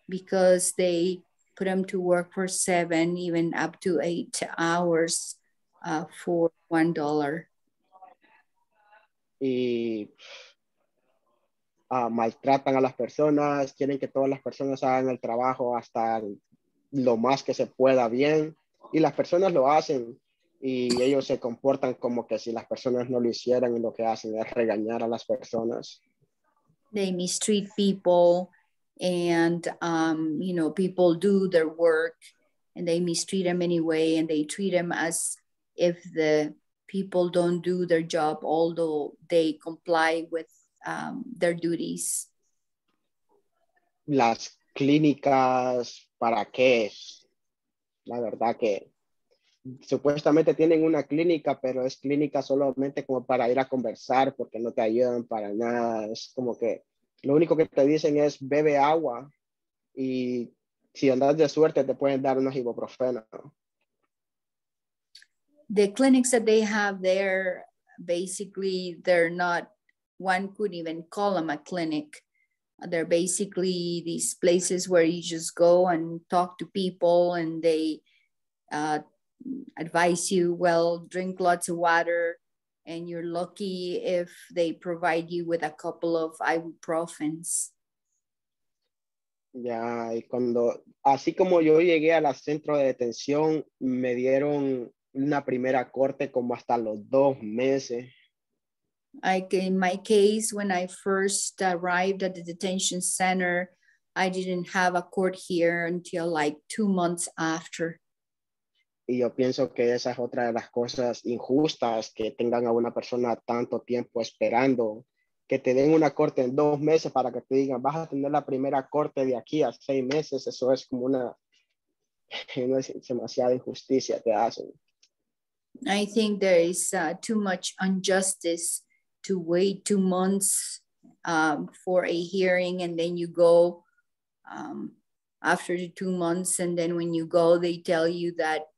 Speaker 4: because they put them to work for 7, even up to 8 hours for $1.
Speaker 6: Y maltratan a las personas, quieren que todas las personas hagan el trabajo hasta lo más que se pueda bien. Y las personas lo hacen y ellos se comportan como que si las personas no lo hicieran y lo que hacen es regañar a las personas.
Speaker 4: They mistreat people and, people do their work and they mistreat them anyway and they treat them as if the people don't do their job, although they comply with their duties.
Speaker 6: Las clínicas, ¿para qué? La verdad que supuestamente tienen una clínica, pero es clínica solamente como para ir a conversar porque no te ayudan para nada. Es como que lo único que te dicen es bebe agua y si andas de suerte te pueden dar unos ibuprofeno.
Speaker 4: The clinics that they have there, basically, they're not, one could even call them a clinic. They're basically these places where you just go and talk to people and they advise you, well, drink lots of water, and you're lucky if they provide you with a couple of ibuprofens.
Speaker 6: Ya, y así como yo llegué al centro de detención, me dieron una primera corte como hasta los 2 meses.
Speaker 4: Like in my case, when I first arrived at the detention center, I didn't have a court here until like 2 months after.
Speaker 6: Y yo pienso que esa es otra de las cosas injustas, que tengan a una persona tanto tiempo esperando, que te den una corte en 2 meses para que te digan, vas a tener la primera corte de aquí a 6 meses. Eso es como una demasiada injusticia que hacen.
Speaker 4: I think there is too much injustice to wait 2 months for a hearing and then you go after the 2 months and then when you go they tell you that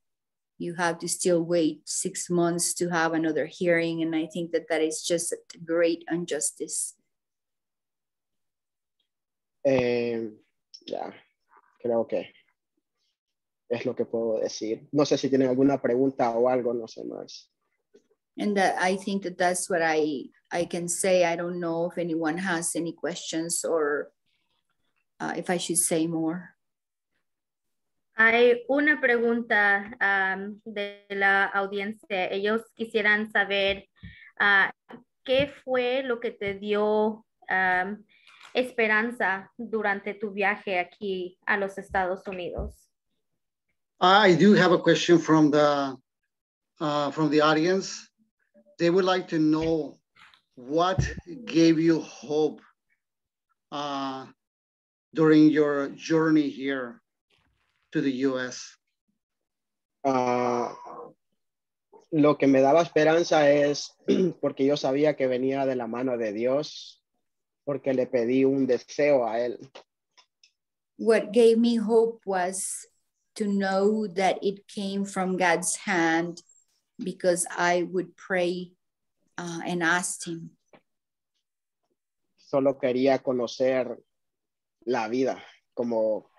Speaker 4: you have to still wait 6 months to have another hearing, and I think that is just a great injustice.
Speaker 6: Ya, creo que es lo que puedo decir. No sé si tienen alguna pregunta o algo, no sé más.
Speaker 4: And that I think that that's what I can say. I don't know if anyone has any questions or if I should say more.
Speaker 1: Hay una pregunta de la audiencia. Ellos quisieran saber qué fue lo que te dio esperanza durante tu viaje aquí a los Estados Unidos.
Speaker 5: I do have a question from the audience. They would like to know what gave you hope during your journey here to the U.S.
Speaker 6: Lo que me daba esperanza es porque yo sabía que venía de la mano de Dios, porque le pedí un deseo a él.
Speaker 4: What gave me hope was to know that it came from God's hand because I would pray and ask him.
Speaker 6: Solo quería conocer la vida, como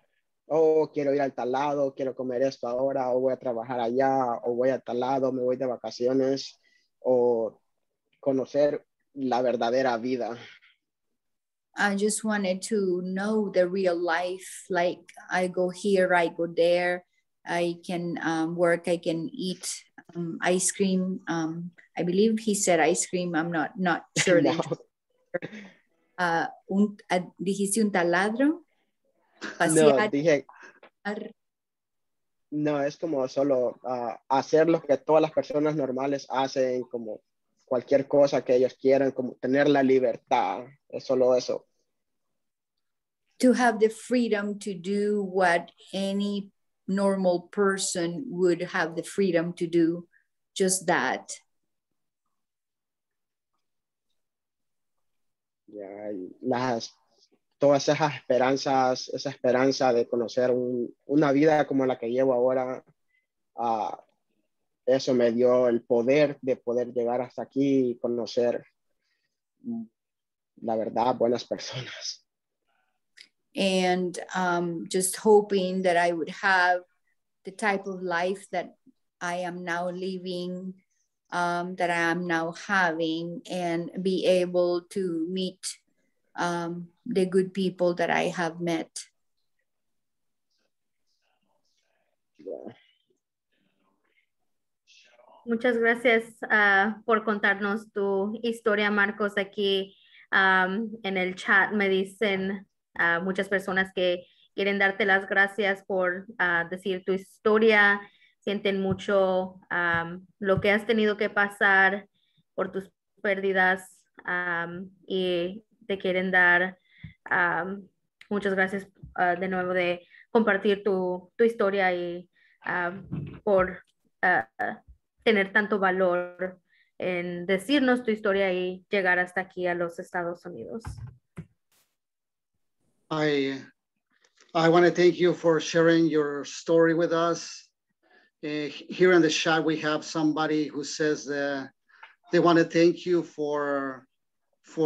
Speaker 6: quiero ir al tal lado, quiero comer esto ahora, o voy a trabajar allá, o voy a tal lado, me voy de vacaciones, o conocer la verdadera vida.
Speaker 4: I just wanted to know the real life, like I go here, I go there, I can work, I can eat ice cream. I believe he said ice cream. I'm not sure.
Speaker 6: No.
Speaker 4: Dijiste un taladro,
Speaker 6: No,
Speaker 4: pasear.
Speaker 6: dije, no, es como solo hacer lo que todas las personas normales hacen, como cualquier cosa que ellos quieran, como tener la libertad, es solo eso.
Speaker 4: To have the freedom to do what any normal person would have the freedom to do, just that.
Speaker 6: Yeah, todas esas esperanzas, esa esperanza de conocer una vida como la que llevo ahora, eso me dio el poder de poder llegar hasta aquí y conocer, la verdad, buenas personas.
Speaker 4: And just hoping that I would have the type of life that I am now living, that I am now having, and be able to meet the good people that I have met.
Speaker 6: Yeah.
Speaker 1: Muchas gracias por contarnos tu historia, Marcos. Aquí en el chat me dicen muchas personas que quieren darte las gracias por decir tu historia. Sienten mucho lo que has tenido que pasar por tus pérdidas y te quieren dar muchas gracias de nuevo de compartir tu historia y por tener tanto valor en decirnos tu historia y llegar hasta aquí a los Estados Unidos.
Speaker 5: I want to thank you for sharing your story with us. Here in the chat, we have somebody who says that they want to thank you for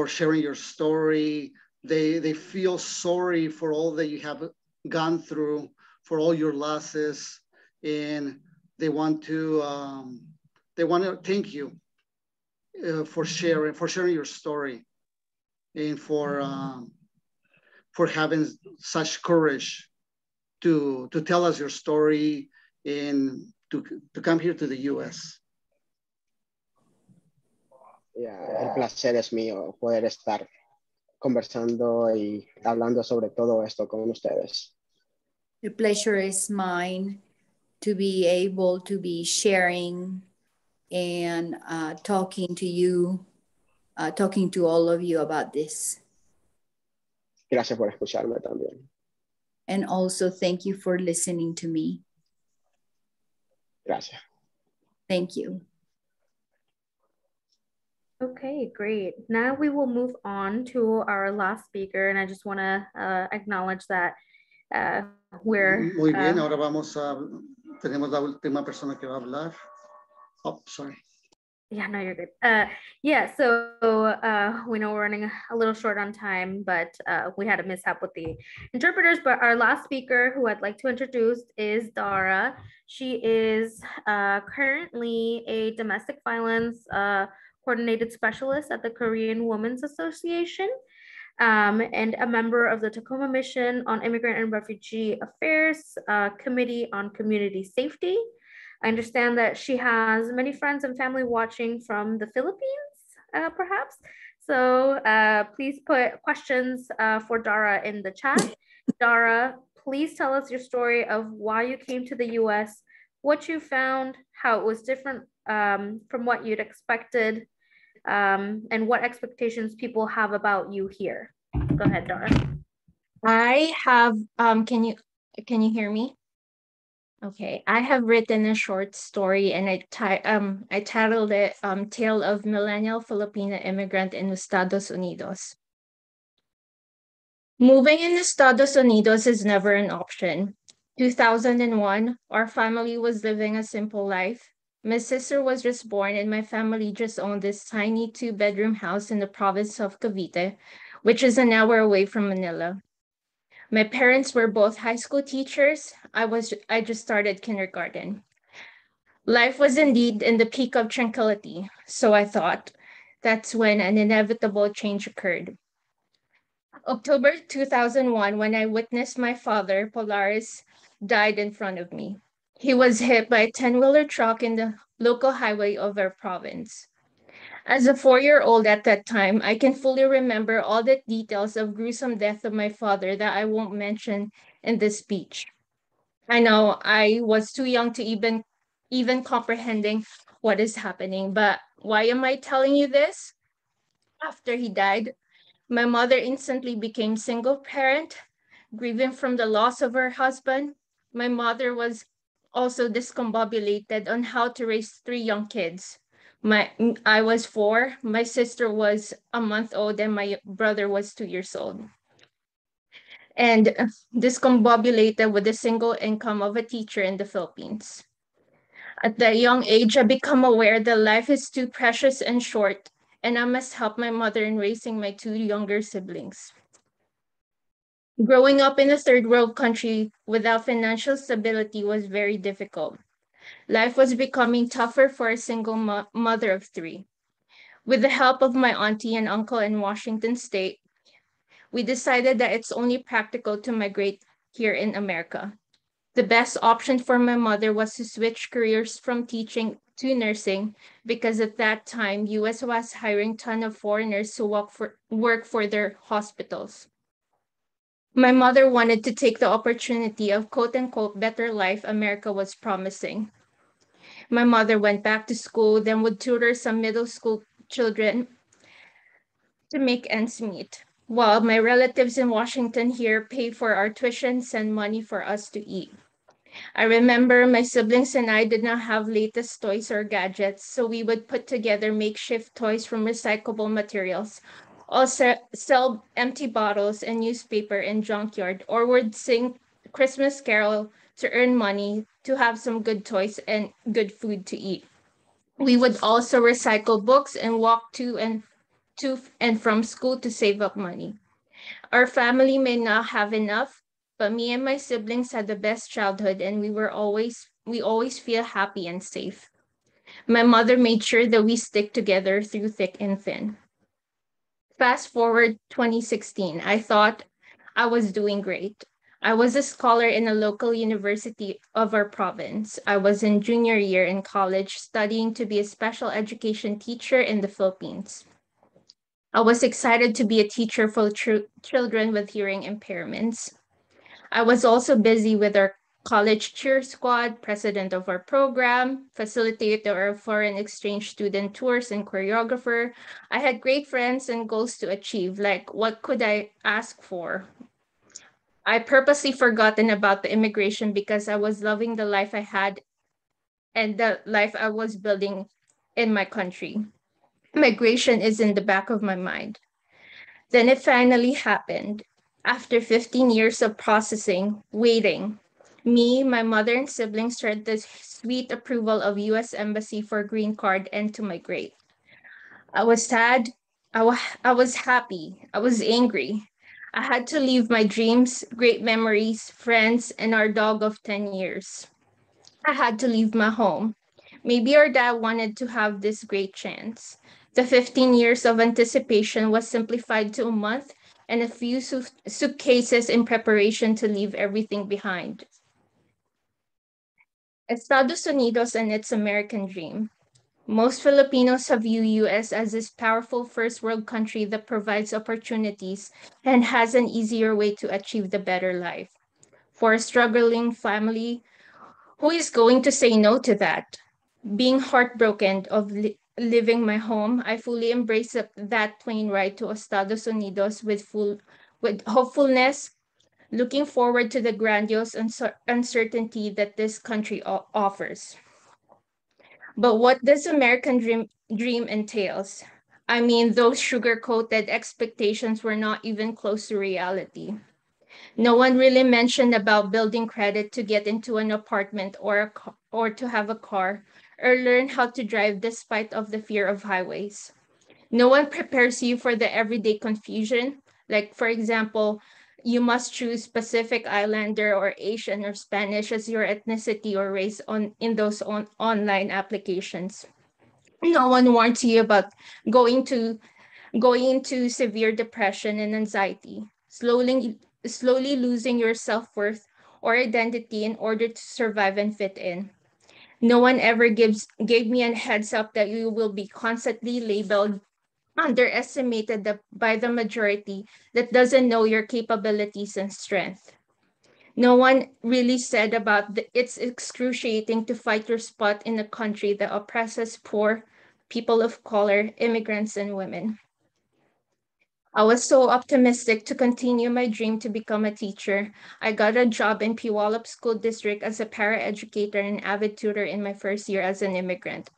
Speaker 5: sharing your story. They feel sorry for all that you have gone through, for all your losses, and they want to thank you for sharing your story and for having such courage to tell us your story and to come here to the U.S.
Speaker 6: Yeah, el placer es mío poder estar conversando y hablando sobre todo esto con ustedes.
Speaker 4: The pleasure is mine to be able to be sharing and talking to you, talking to all of you about this.
Speaker 6: Gracias por escucharme también.
Speaker 4: And also thank you for listening to me.
Speaker 6: Gracias.
Speaker 4: Thank you.
Speaker 1: Okay, great. Now we will move on to our last speaker, and I just want to acknowledge that we're...
Speaker 5: Muy bien, ahora tenemos la última persona que va a hablar. Oh, sorry.
Speaker 1: Yeah, no, you're good. Yeah, so we know we're running a little short on time, but we had a mishap with the interpreters. But our last speaker, who I'd like to introduce, is Dara. She is currently a domestic violence coordinated specialist at the Korean Women's Association and a member of the Tacoma Mission on Immigrant and Refugee Affairs Committee on Community Safety. I understand that she has many friends and family watching from the Philippines, perhaps. So please put questions for Dara in the chat. Dara, please tell us your story of why you came to the US, what you found, how it was different from what you'd expected, and what expectations people have about you here. Go ahead, Dara.
Speaker 8: I have, can you hear me? Okay, I have written a short story and I titled it Tale of Millennial Filipino Immigrant in Estados Unidos. Moving in Estados Unidos is never an option. 2001, our family was living a simple life. My sister was just born and my family just owned this tiny 2-bedroom house in the province of Cavite, which is an hour away from Manila. My parents were both high school teachers. I just started kindergarten. Life was indeed in the peak of tranquility, so I thought. That's when an inevitable change occurred. October 2001, when I witnessed my father, Polaris, died in front of me. He was hit by a 10-wheeler truck in the local highway of our province. As a 4-year-old at that time, I can fully remember all the details of gruesome death of my father that I won't mention in this speech. I know I was too young to even comprehending what is happening, but why am I telling you this? After he died, my mother instantly became single parent, grieving from the loss of her husband. My mother was also discombobulated on how to raise 3 young kids. I was 4, my sister was a month old, and my brother was 2 years old. And discombobulated with the single income of a teacher in the Philippines. At that young age, I become aware that life is too precious and short, and I must help my mother in raising my 2 younger siblings. Growing up in a third world country without financial stability was very difficult. Life was becoming tougher for a single mother of 3. With the help of my auntie and uncle in Washington State, we decided that it's only practical to migrate here in America. The best option for my mother was to switch careers from teaching to nursing because at that time, US was hiring a ton of foreigners to work for their hospitals. My mother wanted to take the opportunity of quote-unquote better life America was promising. My mother went back to school, then would tutor some middle school children to make ends meet, while my relatives in Washington here pay for our tuition, send money for us to eat. I remember my siblings and I did not have latest toys or gadgets, so we would put together makeshift toys from recyclable materials, also sell empty bottles and newspaper in junkyard, or would sing Christmas carol to earn money to have some good toys and good food to eat. We would also recycle books and walk to and from school to save up money. Our family may not have enough, but me and my siblings had the best childhood, and we always feel happy and safe. My mother made sure that we stick together through thick and thin. Fast forward 2016, I thought I was doing great. I was a scholar in a local university of our province. I was in junior year in college studying to be a special education teacher in the Philippines. I was excited to be a teacher for children with hearing impairments. I was also busy with our college cheer squad, president of our program, facilitator of foreign exchange student tours, and choreographer. I had great friends and goals to achieve, like what could I ask for? I purposely forgotten about the immigration because I was loving the life I had and the life I was building in my country. Migration is in the back of my mind. Then it finally happened. After 15 years of processing, waiting, me, my mother, and siblings heard the sweet approval of US Embassy for green card and to migrate. I was sad. I was happy. I was angry. I had to leave my dreams, great memories, friends, and our dog of 10 years. I had to leave my home. Maybe our dad wanted to have this great chance. The 15 years of anticipation was simplified to a month and a few suitcases in preparation to leave everything behind. Estados Unidos and its American dream. Most Filipinos view US as this powerful first world country that provides opportunities and has an easier way to achieve the better life. For a struggling family, who is going to say no to that? Being heartbroken of leaving my home, I fully embraced that plane ride to Estados Unidos with hopefulness, looking forward to the grandiose uncertainty that this country offers. But what does American dream entails? I mean, those sugar-coated expectations were not even close to reality. No one really mentioned about building credit to get into an apartment or to have a car or learn how to drive despite of the fear of highways. No one prepares you for the everyday confusion. Like, for example, you must choose Pacific Islander or Asian or Spanish as your ethnicity or race in those online applications. No one warns you about going to going into severe depression and anxiety, slowly losing your self-worth, or identity in order to survive and fit in. No one ever gave me a heads up that you will be constantly labeled, underestimated by the majority that doesn't know your capabilities and strength. No one really said about it's excruciating to fight your spot in a country that oppresses poor, people of color, immigrants, and women. I was so optimistic to continue my dream to become a teacher. I got a job in Puyallup School District as a paraeducator and avid tutor in my first year as an immigrant.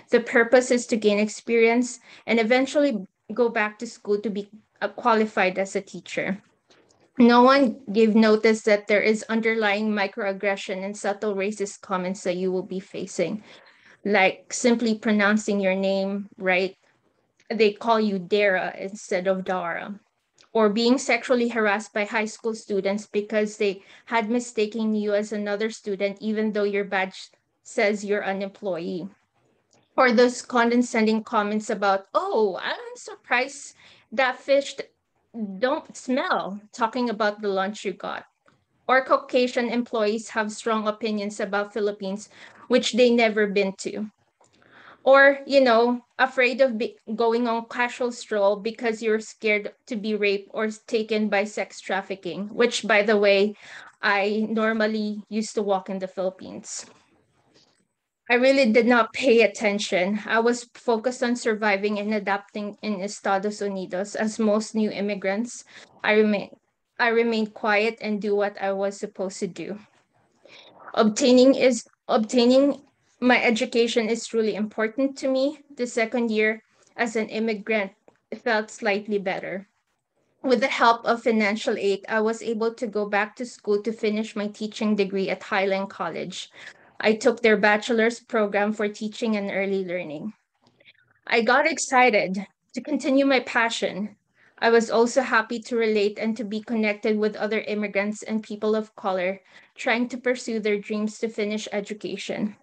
Speaker 8: The purpose is to gain experience and eventually go back to school to be qualified as a teacher. No one gave notice that there is underlying microaggression and subtle racist comments that you will be facing, like simply pronouncing your name right. They call you Dara instead of Dara, or being sexually harassed by high school students because they had mistaken you as another student, even though your badge says you're an employee. Or those condescending comments about, oh, I'm surprised that fish don't smell, talking about the lunch you got. Or Caucasian employees have strong opinions about Philippines, which they never been to. Or, afraid of going on casual stroll because you're scared to be raped or taken by sex trafficking, which, by the way, I normally used to walk in the Philippines. I really did not pay attention. I was focused on surviving and adapting in Estados Unidos. As most new immigrants, I remained quiet and do what I was supposed to do. Obtaining my education is truly important to me. The second year as an immigrant felt slightly better. With the help of financial aid, I was able to go back to school to finish my teaching degree at Highland College. I took their bachelor's program for teaching and early learning. I got excited to continue my passion. I was also happy to relate and to be connected with other immigrants and people of color trying to pursue their dreams to finish education.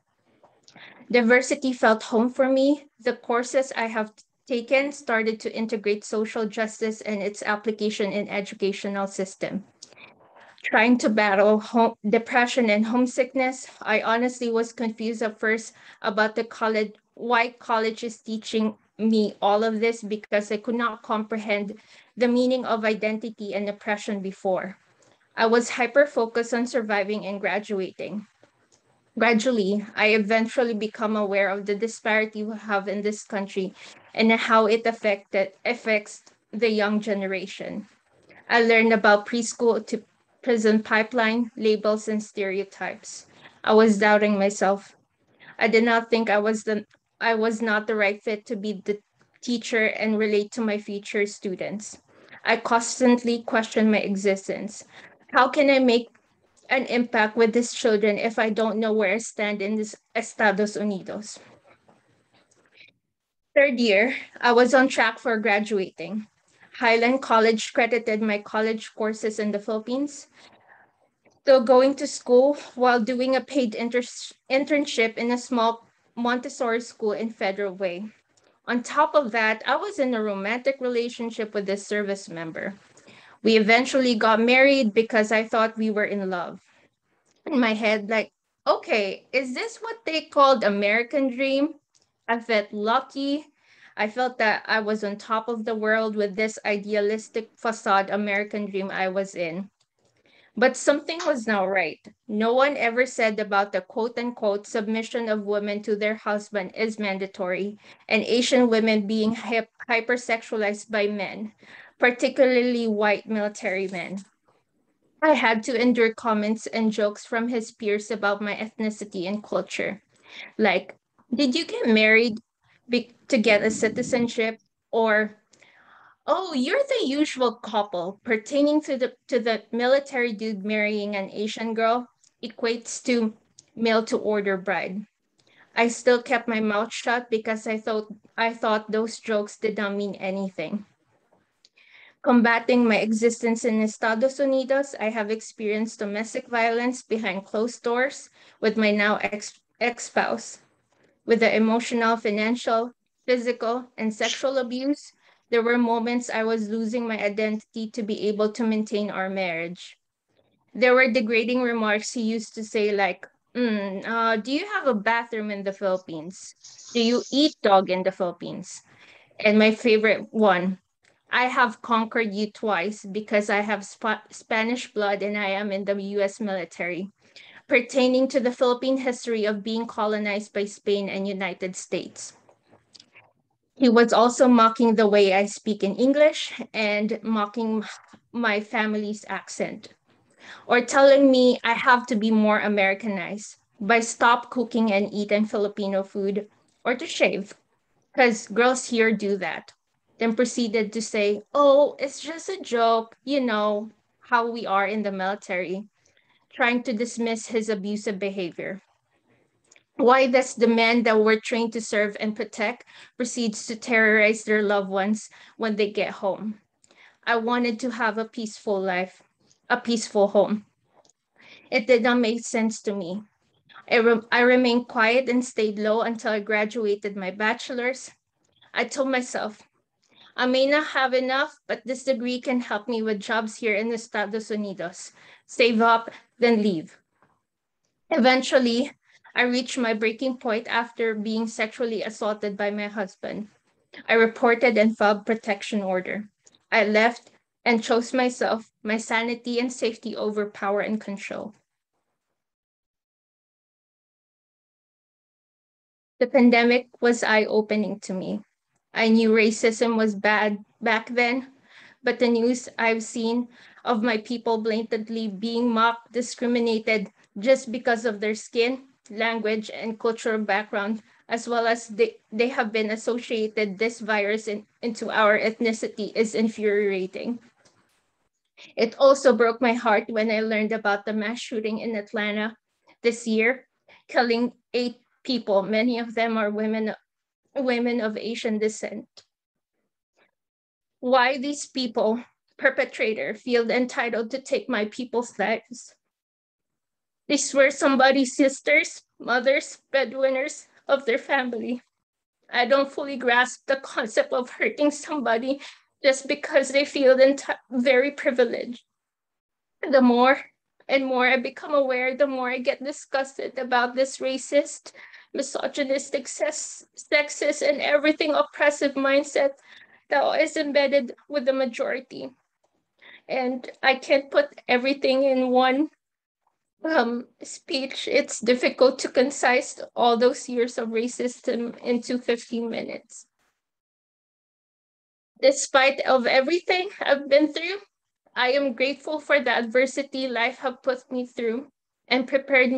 Speaker 8: Diversity felt home for me. The courses I have taken started to integrate social justice and its application in educational system. Trying to battle depression and homesickness, I honestly was confused at first about why college is teaching me all of this because I could not comprehend the meaning of identity and oppression before. I was hyper-focused on surviving and graduating. Gradually, I eventually become aware of the disparity we have in this country and how it affects the young generation. I learned about preschool to prison pipeline, labels, and stereotypes. I was doubting myself. I did not think I was not the right fit to be the teacher and relate to my future students. I constantly questioned my existence. How can I make an impact with these children if I don't know where I stand in this Estados Unidos? Third year, I was on track for graduating. Highland College credited my college courses in the Philippines. Still going to school while doing a paid internship in a small Montessori school in Federal Way. On top of that, I was in a romantic relationship with this service member. We eventually got married because I thought we were in love. In my head, like, okay, is this what they called American dream? I felt lucky. I felt that I was on top of the world with this idealistic facade American dream I was in. But something was not right. No one ever said about the quote unquote submission of women to their husband is mandatory and Asian women being hypersexualized by men, particularly white military men. I had to endure comments and jokes from his peers about my ethnicity and culture. Like, did you get married to get a citizenship? Or, oh, you're the usual couple pertaining to the military dude marrying an Asian girl equates to mail to order bride. I still kept my mouth shut because I thought those jokes did not mean anything. Combating my existence in Estados Unidos, I have experienced domestic violence behind closed doors with my now ex-spouse. With the emotional, financial, physical, and sexual abuse, there were moments I was losing my identity to be able to maintain our marriage. There were degrading remarks he used to say like, do you have a bathroom in the Philippines? Do you eat dog in the Philippines? And my favorite one, I have conquered you twice because I have Spanish blood and I am in the US military, pertaining to the Philippine history of being colonized by Spain and United States. He was also mocking the way I speak in English and mocking my family's accent, or telling me I have to be more Americanized by stop cooking and eating Filipino food or to shave, because girls here do that. Then proceeded to say, oh, it's just a joke, you know, how we are in the military, trying to dismiss his abusive behavior. Why does the men that were trained to serve and protect proceeds to terrorize their loved ones when they get home? I wanted to have a peaceful life, a peaceful home. It did not make sense to me. I remained quiet and stayed low until I graduated my bachelor's. I told myself, I may not have enough, but this degree can help me with jobs here in the Estados Unidos. Save up, then leave. Eventually, I reached my breaking point after being sexually assaulted by my husband. I reported and filed protection order. I left and chose myself, my sanity and safety over power and control. The pandemic was eye-opening to me. I knew racism was bad back then, but the news I've seen of my people blatantly being mocked, discriminated just because of their skin, language, and cultural background, as well as they have been associated this virus into our ethnicity, is infuriating. It also broke my heart when I learned about the mass shooting in Atlanta this year, killing 8 people. Many of them are women of Asian descent. Why these people, perpetrator, feel entitled to take my people's lives? These were somebody's sisters, mothers, breadwinners of their family. I don't fully grasp the concept of hurting somebody just because they feel very privileged. The more and more I become aware, the more I get disgusted about this racist, misogynistic, sexist, and everything oppressive mindset that is embedded with the majority. And I can't put everything in one speech. It's difficult to concise all those years of racism into 15 minutes. Despite of everything I've been through, I am grateful for the adversity life have put me through and prepared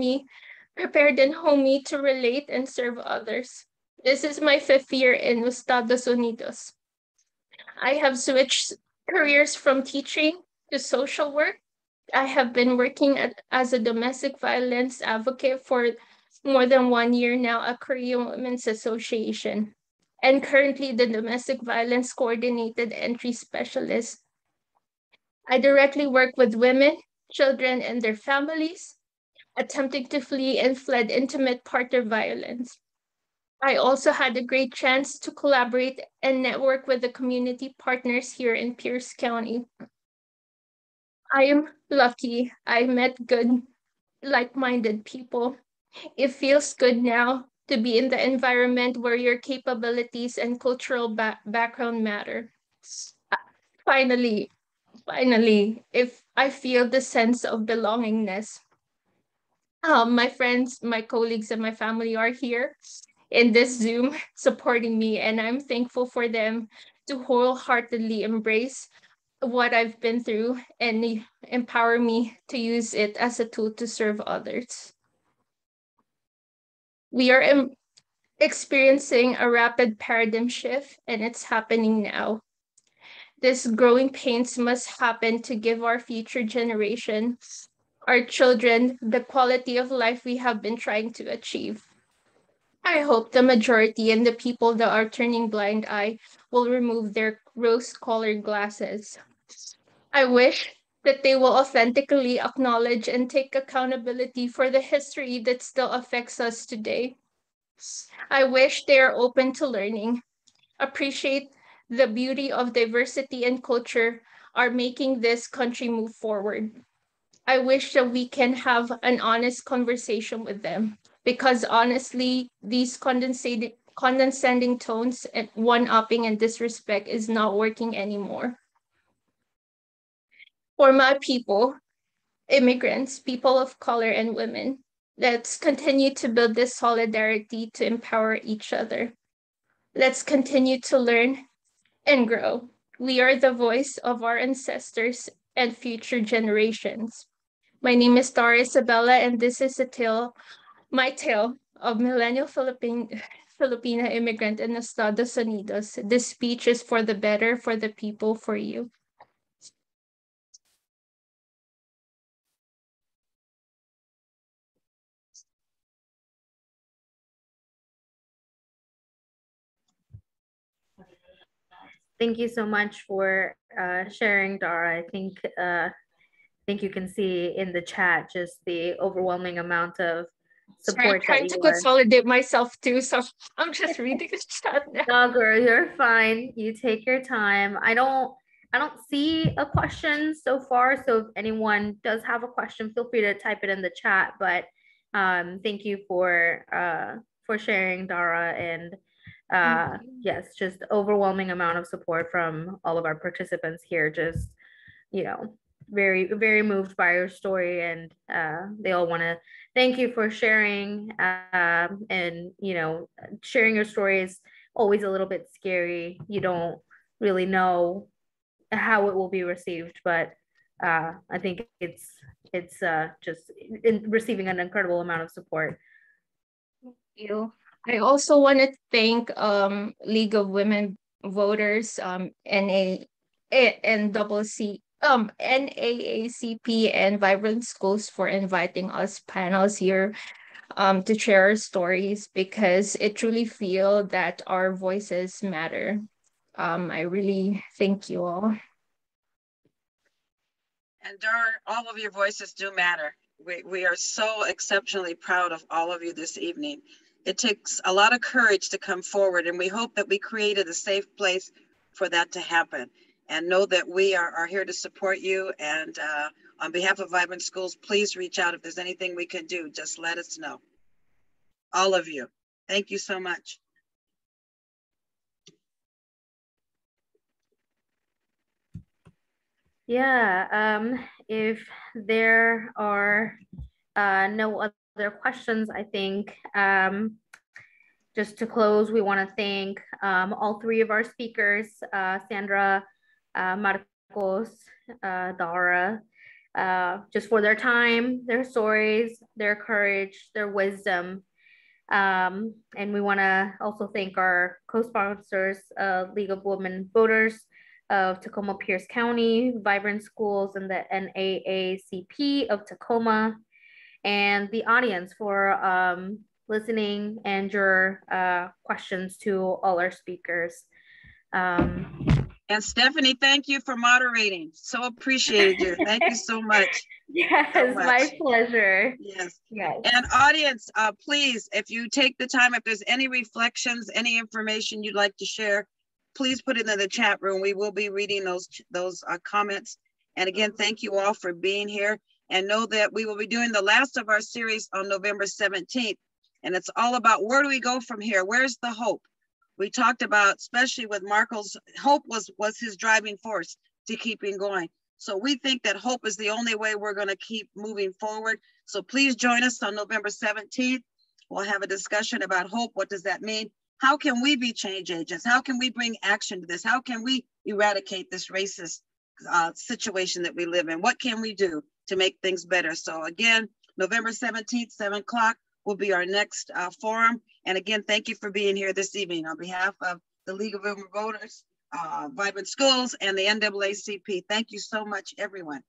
Speaker 8: and honed me to relate and serve others. This is my 5th year in Estados Unidos. I have switched careers from teaching to social work. I have been working as a domestic violence advocate for more than 1 year now at Korean Women's Association, and currently the domestic violence coordinated entry specialist. I directly work with women, children, and their families attempting to flee and fled intimate partner violence. I also had a great chance to collaborate and network with the community partners here in Pierce County. I am lucky I met good, like-minded people. It feels good now to be in the environment where your capabilities and cultural background matter. Finally, if I feel the sense of belongingness. My friends, my colleagues, and my family are here in this Zoom supporting me, and I'm thankful for them to wholeheartedly embrace what I've been through and empower me to use it as a tool to serve others. We are experiencing a rapid paradigm shift, and it's happening now. This growing pains must happen to give our future generation, our children, the quality of life we have been trying to achieve. I hope the majority and the people that are turning blind eye will remove their rose-colored glasses. I wish that they will authentically acknowledge and take accountability for the history that still affects us today. I wish they are open to learning, appreciate the beauty of diversity and culture are making this country move forward. I wish that we can have an honest conversation with them, because honestly, these condescending tones and one-upping and disrespect is not working anymore. For my people, immigrants, people of color, and women, let's continue to build this solidarity to empower each other. Let's continue to learn and grow. We are the voice of our ancestors and future generations. My name is Dara Isabella, and this is my tale of millennial Filipina immigrant in Estados Unidos. This speech is for the better, for the people, for you.
Speaker 1: Thank you so much for sharing, Dara. I think you can see in the chat just the overwhelming amount of support.
Speaker 8: I'm trying to consolidate myself too, so I'm just reading the chat now.
Speaker 1: No, girl, you're fine. You take your time. I don't see a question so far. So if anyone does have a question, feel free to type it in the chat. But thank you for sharing, Dara, and yes, just overwhelming amount of support from all of our participants here. Just, you know, very, very moved by your story, and they all want to thank you for sharing. And you know, sharing your story is always a little bit scary. You don't really know how it will be received, but I think it's just receiving an incredible amount of support.
Speaker 8: Thank you. I also want to thank League of Women Voters, NAACP, and Vibrant Schools for inviting us panels here to share our stories, because it truly feel that our voices matter. I really thank you all.
Speaker 9: And Dara, all of your voices do matter. We are so exceptionally proud of all of you this evening. It takes a lot of courage to come forward, and we hope that we created a safe place for that to happen. And know that we are here to support you. And on behalf of Vibrant Schools, please reach out if there's anything we can do. Just let us know. All of you. Thank you so much.
Speaker 1: Yeah, if there are no other questions, I think just to close, we want to thank all three of our speakers, Sandra, Marcos, Dara, just for their time, their stories, their courage, their wisdom. And we want to also thank our co-sponsors, League of Women Voters of Tacoma-Pierce County, Vibrant Schools, and the NAACP of Tacoma, and the audience for listening and your questions to all our speakers.
Speaker 9: And Stephanie, thank you for moderating. So appreciated you. Thank you so much.
Speaker 1: Yes, so much. My pleasure.
Speaker 9: Yes.
Speaker 1: Yes.
Speaker 9: And audience, please, if you take the time, if there's any reflections, any information you'd like to share, please put it in the chat room. We will be reading those comments. And again, thank you all for being here. And know that we will be doing the last of our series on November 17th. And it's all about, where do we go from here? Where's the hope? We talked about, especially with Marco's, hope was his driving force to keeping going. So we think that hope is the only way we're going to keep moving forward. So please join us on November 17th. We'll have a discussion about hope. What does that mean? How can we be change agents? How can we bring action to this? How can we eradicate this racist situation that we live in? What can we do to make things better? So again, November 17th, 7 o'clock will be our next forum. And again, thank you for being here this evening on behalf of the League of Women Voters, Vibrant Schools, and the NAACP. Thank you so much, everyone.